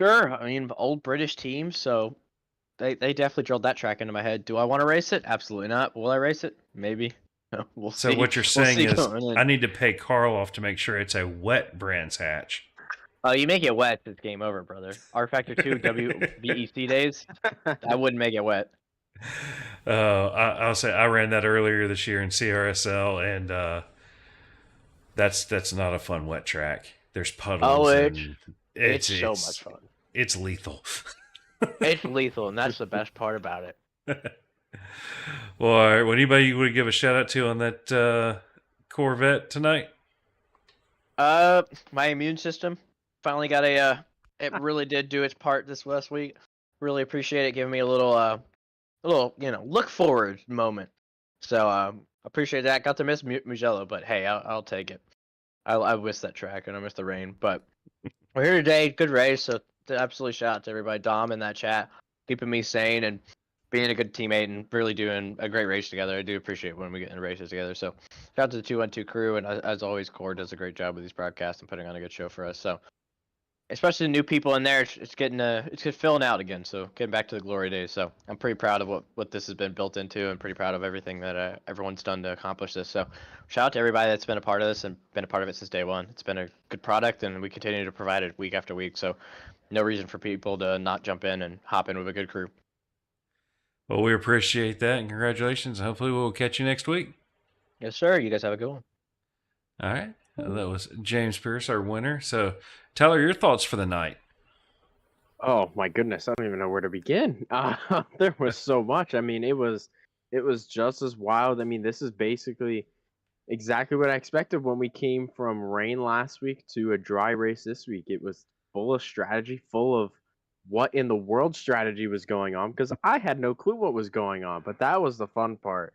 Sure. I mean, old British team, so they definitely drilled that track into my head. Do I want to race it? Absolutely not. Will I race it? Maybe. We'll So see. what you're We'll saying see is going in. I need to pay Carl off to make sure it's a wet Brands Hatch. Oh, you make it wet, it's game over, brother. R Factor 2 WVEC days, I wouldn't make it wet. I'll say I ran that earlier this year in CRSL, and that's not a fun wet track. There's puddles. Oh, and it's so much fun. It's lethal. It's lethal, and that's the best part about it. Well, all right. Well, anybody you would give a shout out to on that Corvette tonight? My immune system finally got it really did do its part this last week. Really appreciate it giving me a little look forward moment. So appreciate that. Got to miss Mugello, but hey, I'll take it. I miss that track and I miss the rain, but we're here today. Good race. So absolutely shout out to everybody, Dom in that chat, keeping me sane and being a good teammate and really doing a great race together. I do appreciate when we get in races together. So shout out to the 212 crew, and as always, Core does a great job with these broadcasts and putting on a good show for us. So especially the new people in there, it's filling out again. So getting back to the glory days. So I'm pretty proud of what this has been built into, and pretty proud of everything that everyone's done to accomplish this. So shout out to everybody that's been a part of this and been a part of it since day one. It's been a good product, and we continue to provide it week after week. So no reason for people to not jump in and hop in with a good crew. Well, we appreciate that, and congratulations. Hopefully, we'll catch you next week. Yes, sir. You guys have a good one. All right. That was James Pierce, our winner. So, Tyler, your thoughts for the night? Oh my goodness, I don't even know where to begin. There was so much. I mean, it was just as wild. I mean, this is basically exactly what I expected when we came from rain last week to a dry race this week. It was full of strategy, full of what in the world strategy was going on, because I had no clue what was going on. But that was the fun part.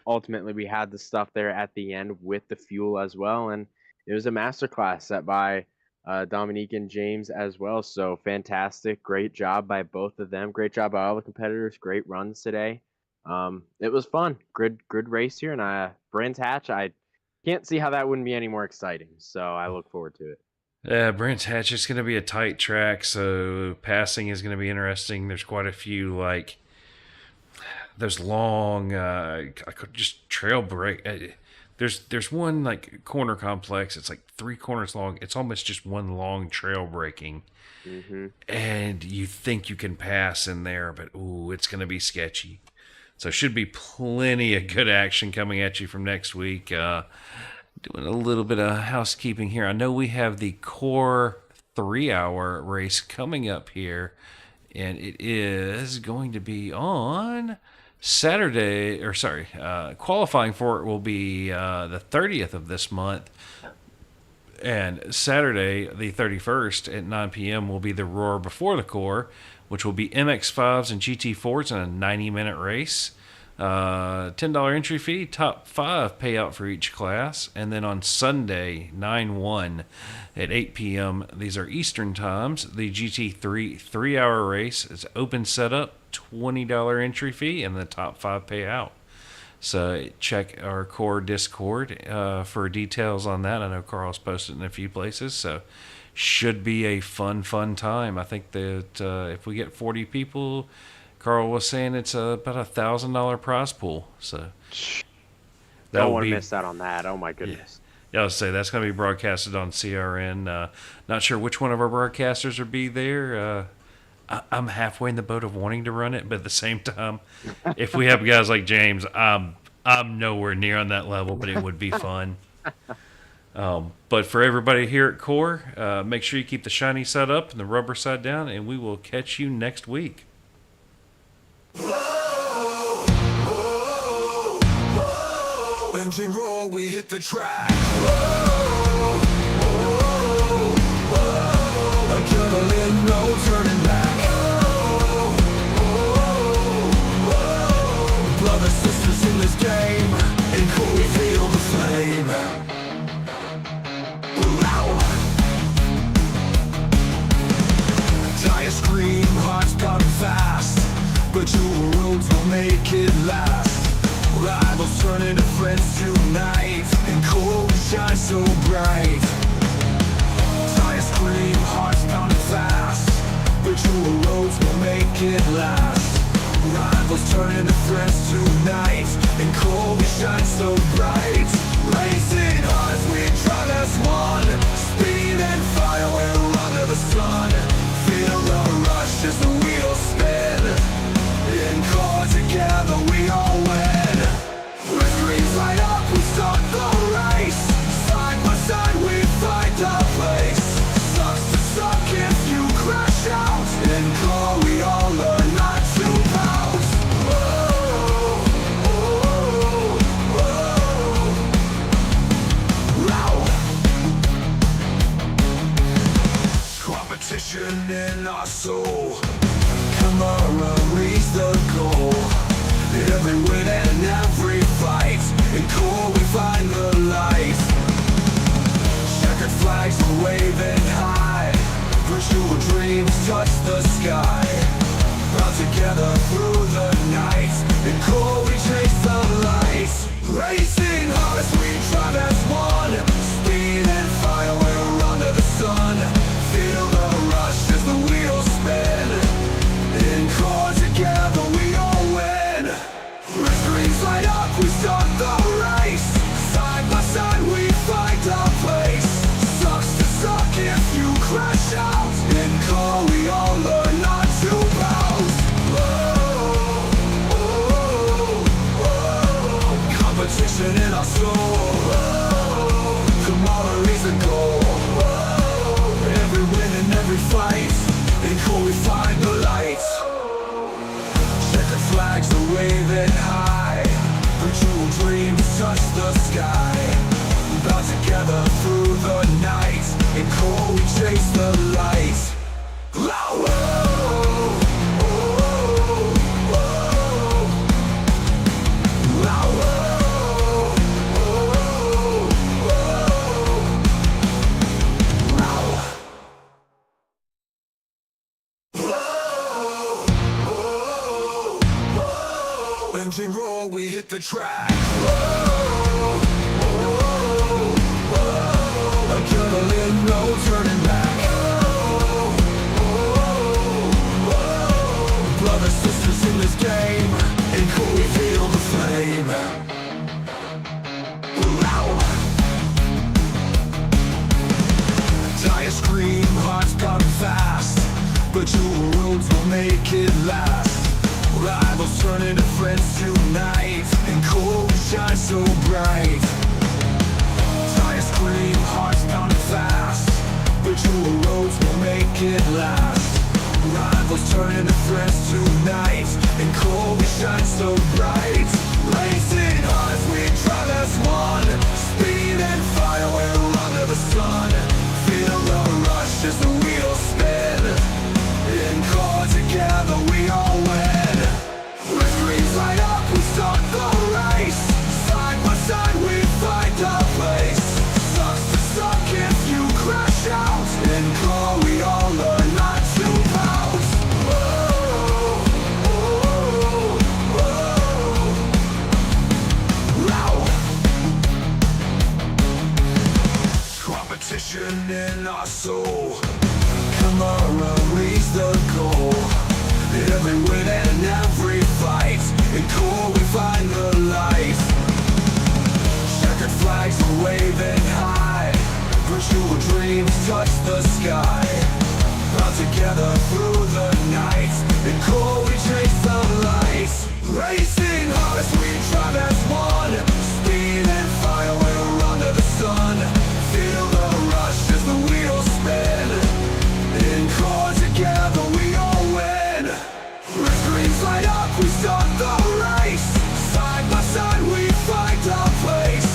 Ultimately, we had the stuff there at the end with the fuel as well, and it was a masterclass set by Dominique and James as well. So fantastic, great job by both of them. Great job by all the competitors. Great runs today. It was fun. Good race here, and Brands Hatch. I can't see how that wouldn't be any more exciting. So I look forward to it. Yeah, Brands Hatch is going to be a tight track, so passing is going to be interesting. There's quite a few those long, just trail break. There's one like corner complex. It's like 3 corners long. It's almost just one long trail breaking, and you think you can pass in there, but ooh, it's going to be sketchy. So should be plenty of good action coming at you from next week. Doing a little bit of housekeeping here. I know we have the Core 3-hour race coming up here, and it is going to be on Saturday, or sorry, qualifying for it will be the 30th of this month. And Saturday, the 31st at 9 p.m. will be the Roar before the Core, which will be MX-5s and GT4s in a 90-minute race. $10 entry fee, top 5 payout for each class. And then on Sunday, 9/1 at 8 p.m., these are Eastern times, the GT3 3-hour race is open setup, $20 entry fee, and the top 5 payout. So check our Core Discord for details on that. I know Carl's posted in a few places, so should be a fun time. I think that if we get 40 people, Carl was saying it's about $1,000 prize pool. So don't want to miss out on that. Oh my goodness. Yeah, I was say that's going to be broadcasted on CRN. Not sure which one of our broadcasters will be there. I'm halfway in the boat of wanting to run it, but at the same time, if we have guys like James, I'm nowhere near on that level, but it would be fun. But for everybody here at Core, make sure you keep the shiny side up and the rubber side down, and we will catch you next week. Engine roll, we hit the track. Adrenaline, no turning back. Brothers, sisters in this game, and cool, we feel the flame. Wow. Tires scream, hearts pounding fast, but your roads will make it last. Rivals turn into friends tonight, and cool, we shine so bright. Tires scream, hearts pounding fast, but your roads will make it last. Rivals turn into friends tonight, and cool, we shine so bright. Racing hearts, we drive as one. Speed and fire, we're under the sun. Feel the rush as the wheels spin. In car together, we all win. With screens light up, we start the race. Side by side, we find our place. Sucks to suck if you crash out. In car, we all learn not to pout. Whoa, whoa, whoa. Wow. Competition in our soul. Camaraderie's the goal. Every win and every fight, in core we find the light. Checkered flags are waving high, virtual dreams touch the sky. Bound together through the night, in core we chase the light. Racing hearts, we drive as one. Speed and fire, we're under the sun. Feel the rush as the wheels spin. In core together we all win. Red screens light up, we start the race. Side by side we find our place. Sucks to suck if you crash out. In car we all learn not to pout. Whoa, whoa, whoa. Competition in our soul. Whoa, camaraderie's a goal. Whoa, every win and every fight, in core we find the light. Checkered flags are waving high, virtual dreams touch the sky. Bound together through the night, in core we chase the light. Whoa, whoa, whoa, whoa. Whoa, whoa, whoa, whoa. Engine roll, we hit the track. Whoa, whoa, whoa. Adrenaline, no turning back. Whoa, whoa, whoa. Brothers, sisters in this game, and cool, we feel the flame. Wow. Tires scream, hearts pounding fast, but your roads will make it last. Rivals turn into friends tonight, and cold shine so bright. Tires scream, hearts pounding fast, virtual roads will make it last. Rivals turn into friends tonight, and cold shine so bright. Racing hearts, we drive as one, speed and fire, we're under the sun. Feel the rush as the wheels spin, in car together we all win. When screens light up, we start the race, side by side we find our place. Sucks to suck if you crash out, in car we all learn not to pout. Whoa, whoa, whoa. Loud. Competition in our soul, camaraderie's the goal. Every win and every fight, in core we find the light. Checkered flags are waving high, virtual dreams touch the sky. Bound together through the night, in core we chase the light. Racing hearts, we drive as one, speed and fire, we're under the sun. Feel the rush as the wheels spin, in car together we all win. When screens light up, we start the race, side by side we find our place.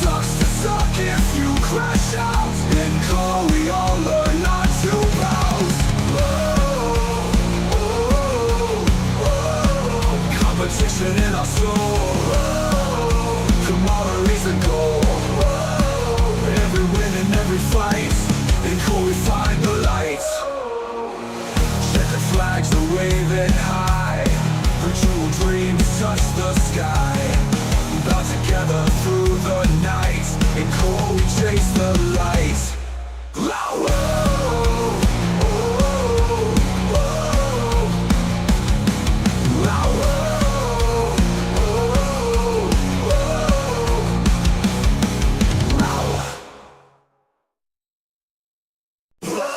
Sucks to suck if you crash out, in car we all learn not to pout. Whoa, whoa, whoa. Competition in our soul, whoa. Camaraderie's the goal, whoa. Every win and every fight, in core we find the light. Checkered flags are waving high, virtual dreams touch the sky. Bound together through the night, in core we chase the light. Whoa, whoa, whoa, whoa. Whoa, whoa,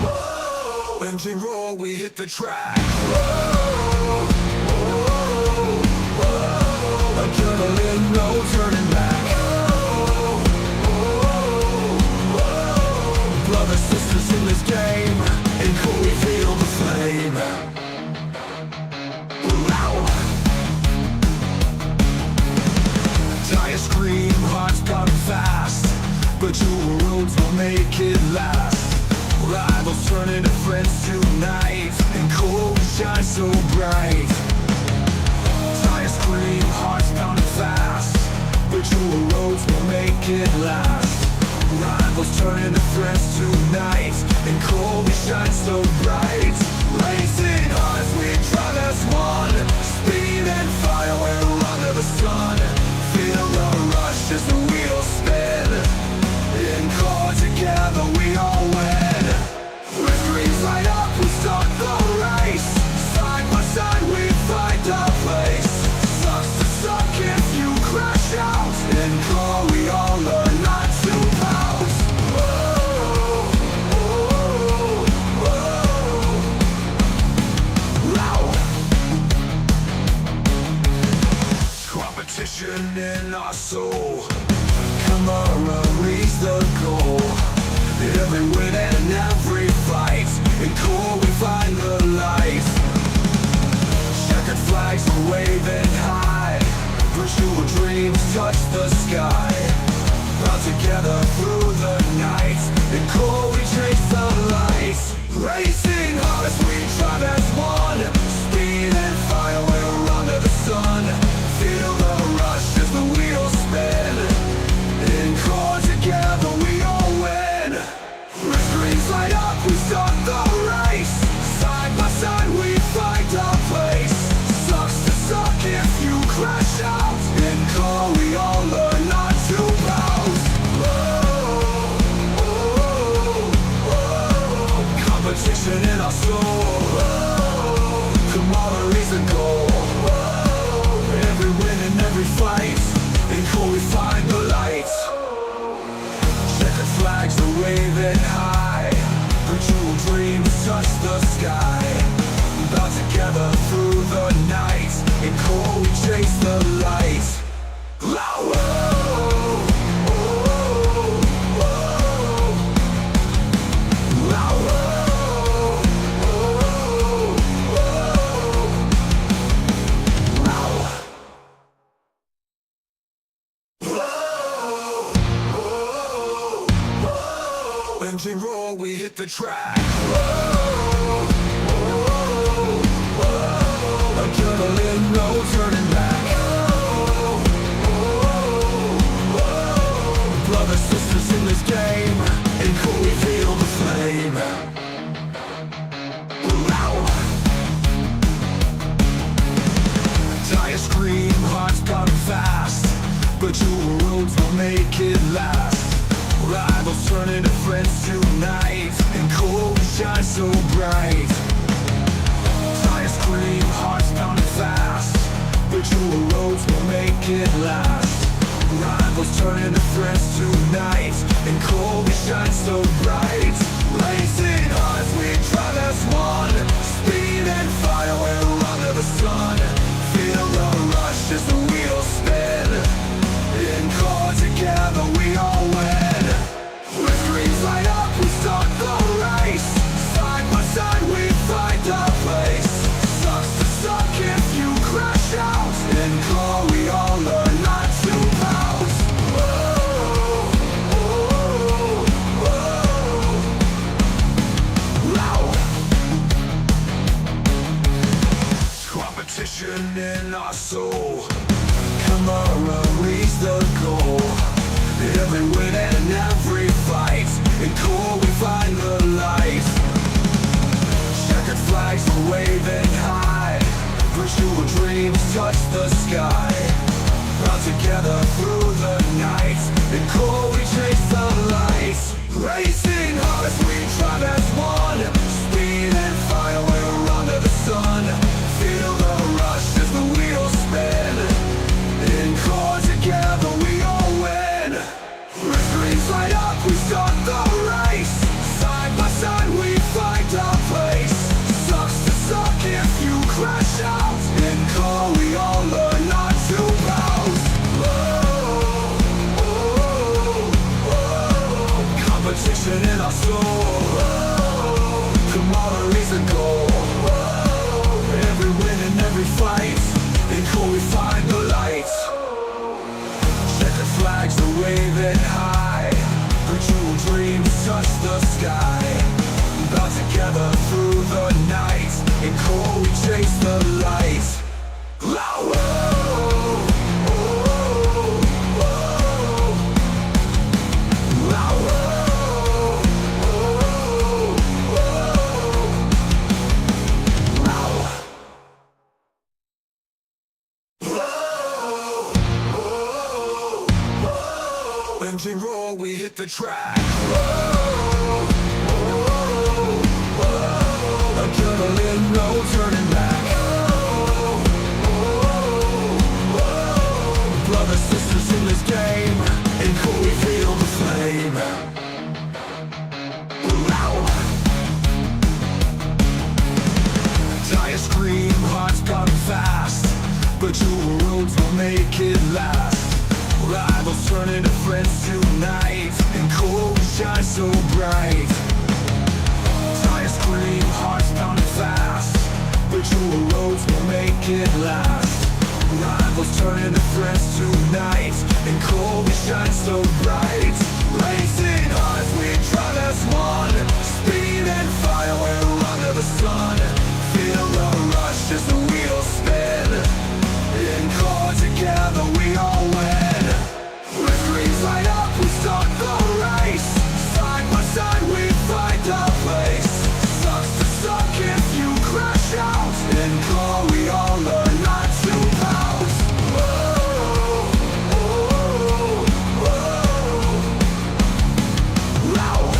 whoa. Engine roll, we hit the track. Whoa, whoa, whoa. Adrenaline, no turning back. Whoa, whoa, whoa. Brothers, sisters in this game, and cool, we feel the flame. Wow. Tires scream, hearts pounding fast, but your roads will make it last. Rivals turn into friends tonight, and cold shine so bright. Tires scream, hearts pounding fast, virtual roads will make it last. Rivals turn into friends tonight, and cold shine so bright. Racing hearts, we drive as one, speed and fire, we're under the sun. Feel the rush as the wheels spin, in car together we all win. When screens light up, we start the race, side by side we find our place. Sucks to suck if you crash out, in car we all learn not to pout. Whoa, whoa, whoa. Loud. Competition in our soul, camaraderie's the goal. Every win and every fight, in core we find the light. Checkered flags are waving high, virtual dreams touch the sky. Bound together through the night, in core we chase the light. Racing hearts, we drive as one, speed and fire, we're under the sun. Feel the rush as the wheels spin, in car together we all win. When screens light up, we start the race, side by side we find our place. Sucks to suck if you crash out, in car we all learn not to pout. Whoa, whoa, whoa. Competition in our soul, whoa. Camaraderie's the goal, whoa. Every win and every fight, in core we find the light. Checkered flags are waving high, virtual dreams touch the sky. Engine roar, we hit the track. Whoa, whoa, whoa. Adrenaline, no turning back. Whoa, whoa, whoa. Brothers, sisters in this game, and cool, we feel the flame. Wow. Tires scream, hearts pounding fast, but your roads will make it last. Rivals turn into friends tonight, and cool, we shine so bright. Tires scream, hearts pounding fast, but your roads will make it last. Rivals turn into friends tonight, and cool, we shine so bright. Racing hearts, we drive as one. Speed and fire, we're under the sun. Feel the rush as the wheels spin. In car together, we all win. With screens light up, we start the race. Side by side, we find our place. Sucks to suck if you crash out. In car, we all learn not to pout. Whoa, whoa, whoa. Loud. Competition in our soul. Camaraderie's the goal. Every win and every fight, in cool we find the light. Checkered flags are waving high. Virtual dreams touch the sky. Bound together through the night, in cool we chase the lights. Racing hearts, we drive as one. Speed and fire, we're under the sun. Feel the rush as the wheels spin. In car together, we all win. With screens light up, we start the race. Side by side, we find our place. Sucks to suck if you crash out. In car, we all learn not to pout. Whoa, whoa, whoa. Competition in our soul. Whoa, camaraderie's the goal. Whoa, every win and every fight, in car we find the light. Checkered flags are waving high. Virtual dreams touch the sky. Bound together through the night, in cold we chase the light. Whoa, whoa, whoa, whoa. Whoa, whoa, whoa. Engine roar, we hit the track. Whoa, whoa, whoa. Adrenaline, no turning back. Whoa, whoa, whoa. Brothers, sisters in this game, and cool, we feel the flame. Wow. Tires scream, hearts pounding fast, but your roads will make it last. Rivals turn into friends tonight, and cool, we shine so bright. Tires scream, hearts pounding fast, but your roads will make it last. Rivals turn into friends tonight, and cool, we shine so bright. Racing hearts, we drive as one. Speed and fire, we're under the sun. Feel the rush as the wheels spin. In car together, we all win. With screens light up, we start the race. Side by side, we find our place. Sucks to suck if you crash out. In car, we all learn not to pout. Whoa, whoa, whoa. Loud.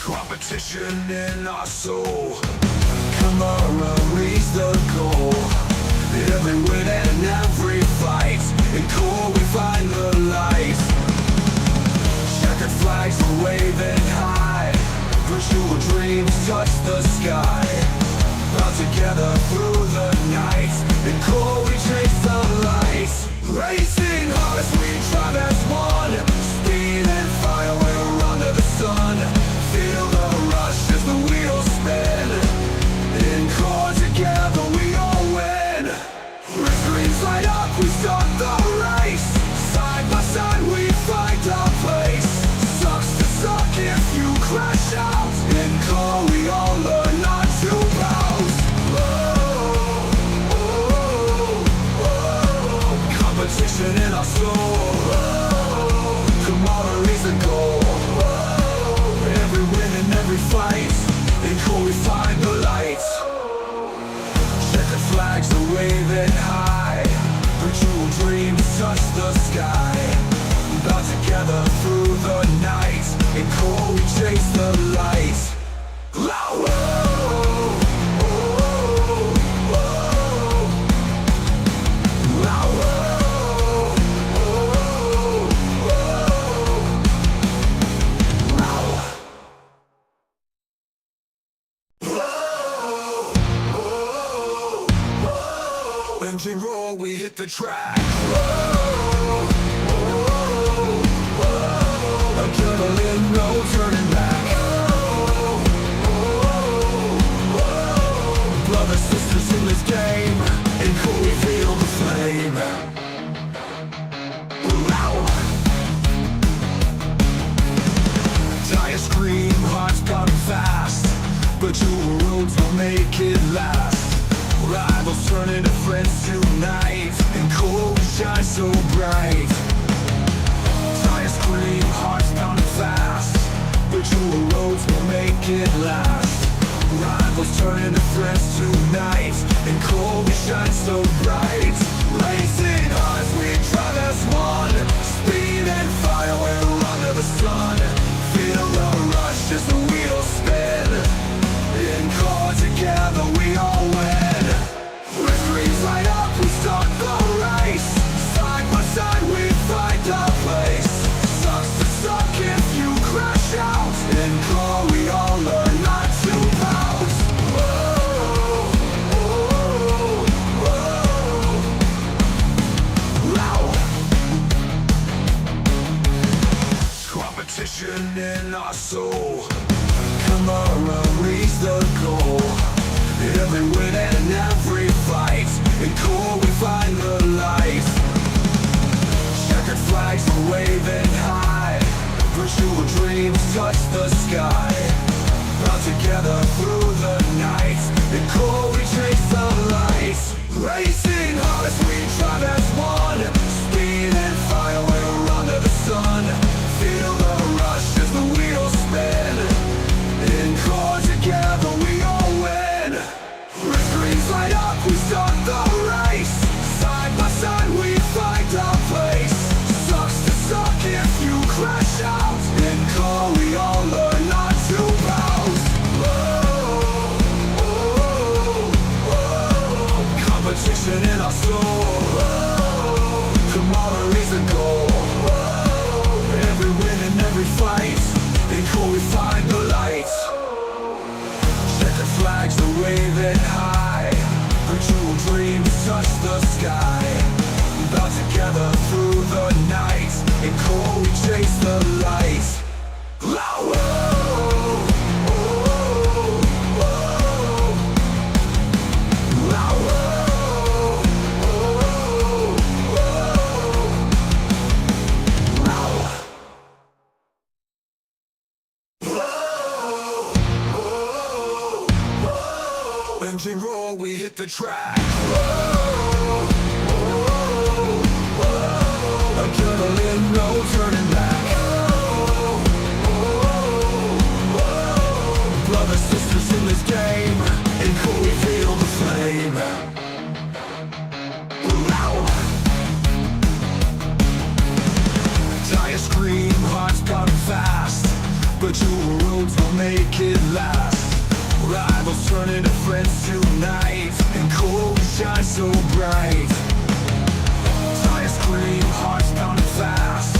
Competition in our soul. Camaraderie's the goal. Every win and every fight, in cool we find the light. Checkered flags are waving high. Virtual dreams touch the sky. Bound together through the night, in cool we chase the lights. Racing hearts, we drive as one. Speed and fire, we're under the sun. Feel the rush as the wheels spin. In car together, we all win. With screens light up, we start the race. Side by side, we find our place. sky. Bound together through the night, in cold we chase the light. Oh, oh, oh, oh. Engine roll, we hit the track. Whoa, whoa, whoa. Adrenaline, no turning back. Whoa, whoa, whoa. Brothers, sisters in this game, and cool we feel the flame. Wow. Tires scream, hearts pounding fast, but your roads will make it last. Rivals turn into friends tonight, and cold shine so bright. Tires scream, hearts pounding fast, but your roads will make it last. Rivals turn into friends tonight, and cold shine so bright. Racing hearts, we drive as one. Speed and fire, we're under the sun. Feel the rush as the wheels spin. In car together, we all win. With screens light up, we start the race. Side by side, we find our place. Sucks to suck if you crash out. In car, we all learn not to pout. Whoa, whoa, whoa. Wow. Competition in our soul. Camaraderie's the goal. Every win and every fight, in cool we find the light. Checkered flags are waving high, virtual dreams touch the sky. Bound together through the night, in cool we chase the light. Racing hard as we drive as one. Speed and fire, we're under the sun. Feel the rush as the wheels spin. In car together we all win. Red screens light up, we start the race. Side by side we find our place. Sucks to suck if you crash out. In car we all learn not to pout. Whoa, whoa, whoa. Competition in our soul. Whoa, camaraderie's the goal. Whoa, every win and every fight, in car we find the light. Checkered flags are waving high, virtual dreams touch the sky. Bound together through the night, in cold we chase the light. Whoa, whoa, whoa, whoa. Whoa, whoa, whoa. Engine roll, we hit the track. Whoa, whoa, whoa. Adrenaline, no turning back. Whoa, whoa, whoa. Brothers, sisters in this game, and cool we feel the flame. Wow. Tires scream, hearts pounding fast, but your roads will make it last. Rivals turn into friends tonight, and cold shine so bright. Tires scream, hearts pounding fast,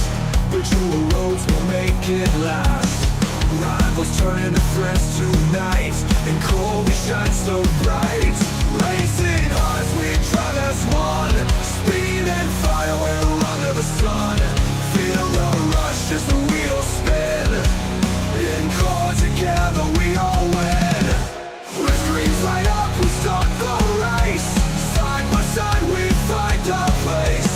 but your roads will make it last. Rivals turn into friends tonight, and cold shine so bright. Racing hearts, we drive as one. Speed and fire, we're under the sun. Feel the rush as the wheels spin. In car together, we all win. With screens light up, we start the race. Side by side, we find our place.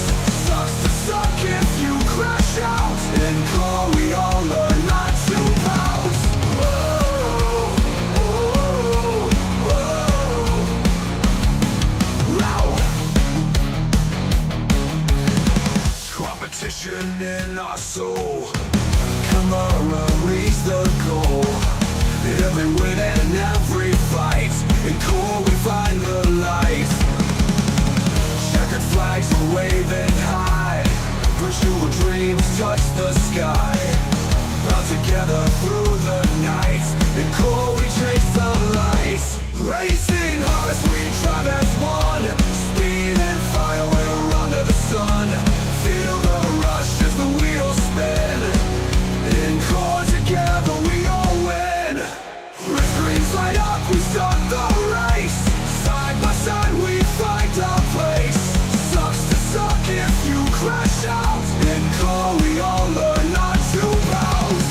Sucks to suck if you crash out. In car, we all learn not to pout. Whoa, whoa, whoa. Wow. Competition in our soul. Camaraderie's the goal. Every win and every fight, in cool we find the light. Checkered flags are waving high, virtual dreams touch the sky. Bound together through the night, in core we chase the lights. Racing hard as we drive as one, speed and fire, we're under the sun. Feel the rush as the wheels spin, in core together we all win. Red screens light up, we start the race. Side by side we find our place. Sucks to suck if you crash out, in core we all learn not to bounce.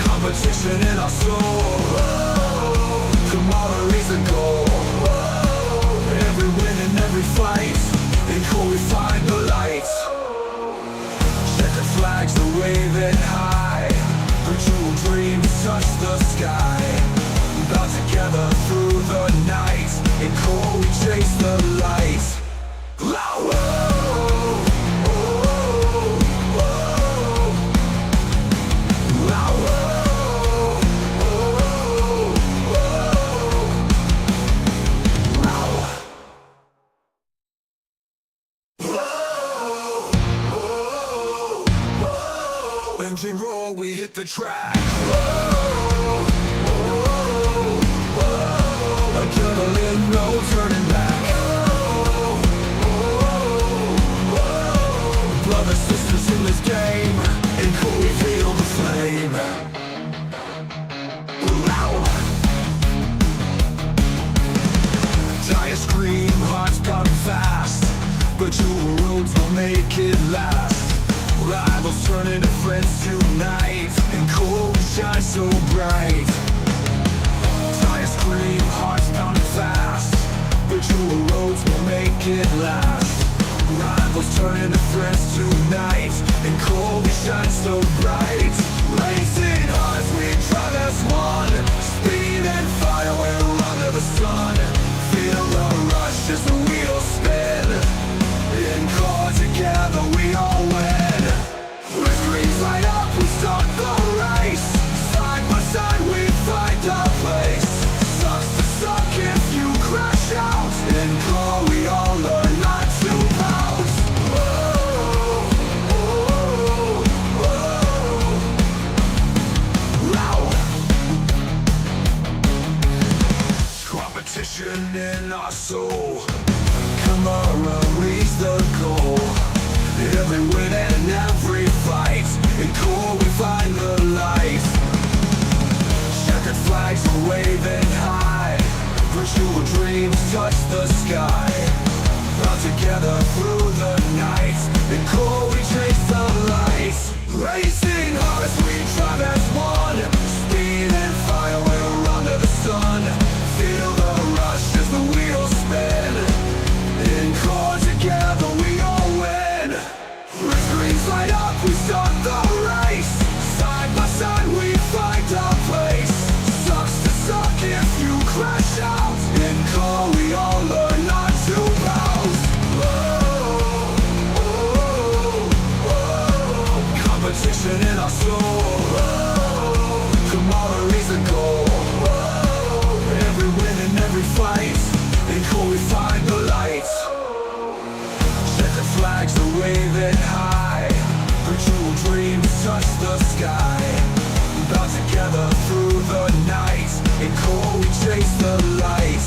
Competition in our soul, camaraderie is the goal. Every win and every fight, in core we find the light. Checkered flags are waving high, virtual dreams touch the sky. Bound together through the night, in core we chase the light. Engine roll, we hit the track. Adrenaline, no turning back. Brothers, sisters in this game, in core we feel the flame. Tires scream, hearts pounding fast, but your roads will make it last. Rivals turn into friends tonight, and core we shine so bright. Tires scream, hearts pounding fast, but your roads will make it last. Rivals turn into friends tonight, and core we shine so bright. Racing hard as we drive as one, speed and fire, we're under the sun. Feel the rush as the wheels spin, in core together we all win. Red screens light up, we start the race. Side by side we find our place. Sucks to suck if you crash out, in core we all learn not to bounce. Competition in our soul, camaraderie's the goal. Every win and every fight, in core we find the light. Checkered flags are waving high, virtual dreams touch the sky. Bound together through the night, in core we chase the lights. Racing hard as we drive as one, speed and fire, we're under the sun. Feel the rush as the wheels spin, in core together we all win. Red screens light up, we start the race. Side by side we find our place. Sucks to suck if you crash out, in core we all learn not to bounce. Competition in our soul, camaraderie's the goal. Every win and every fight, in core we find the light. Checkered flags are waving high, virtual dreams touch the sky. Bound together through the night, in core we chase the light.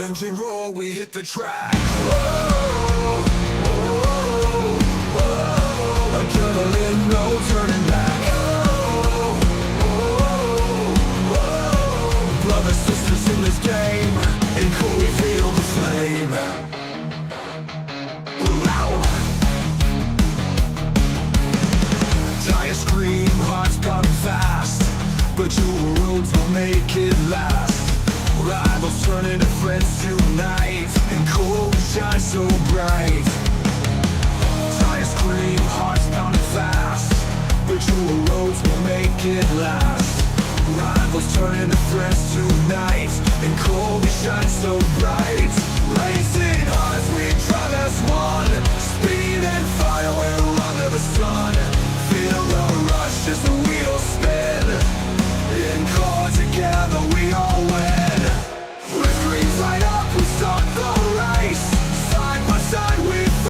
Engine roll, we hit the track. Adrenaline, no turning back. Brothers, sisters in this game, in core we feel the flame. Tires scream, hearts pounding fast, but your roads will make it last. Rivals turn into friends tonight, and core we shine so bright. Tires scream, hearts pounding fast, but your roads will make it last. Rivals rivals turn into threats tonight.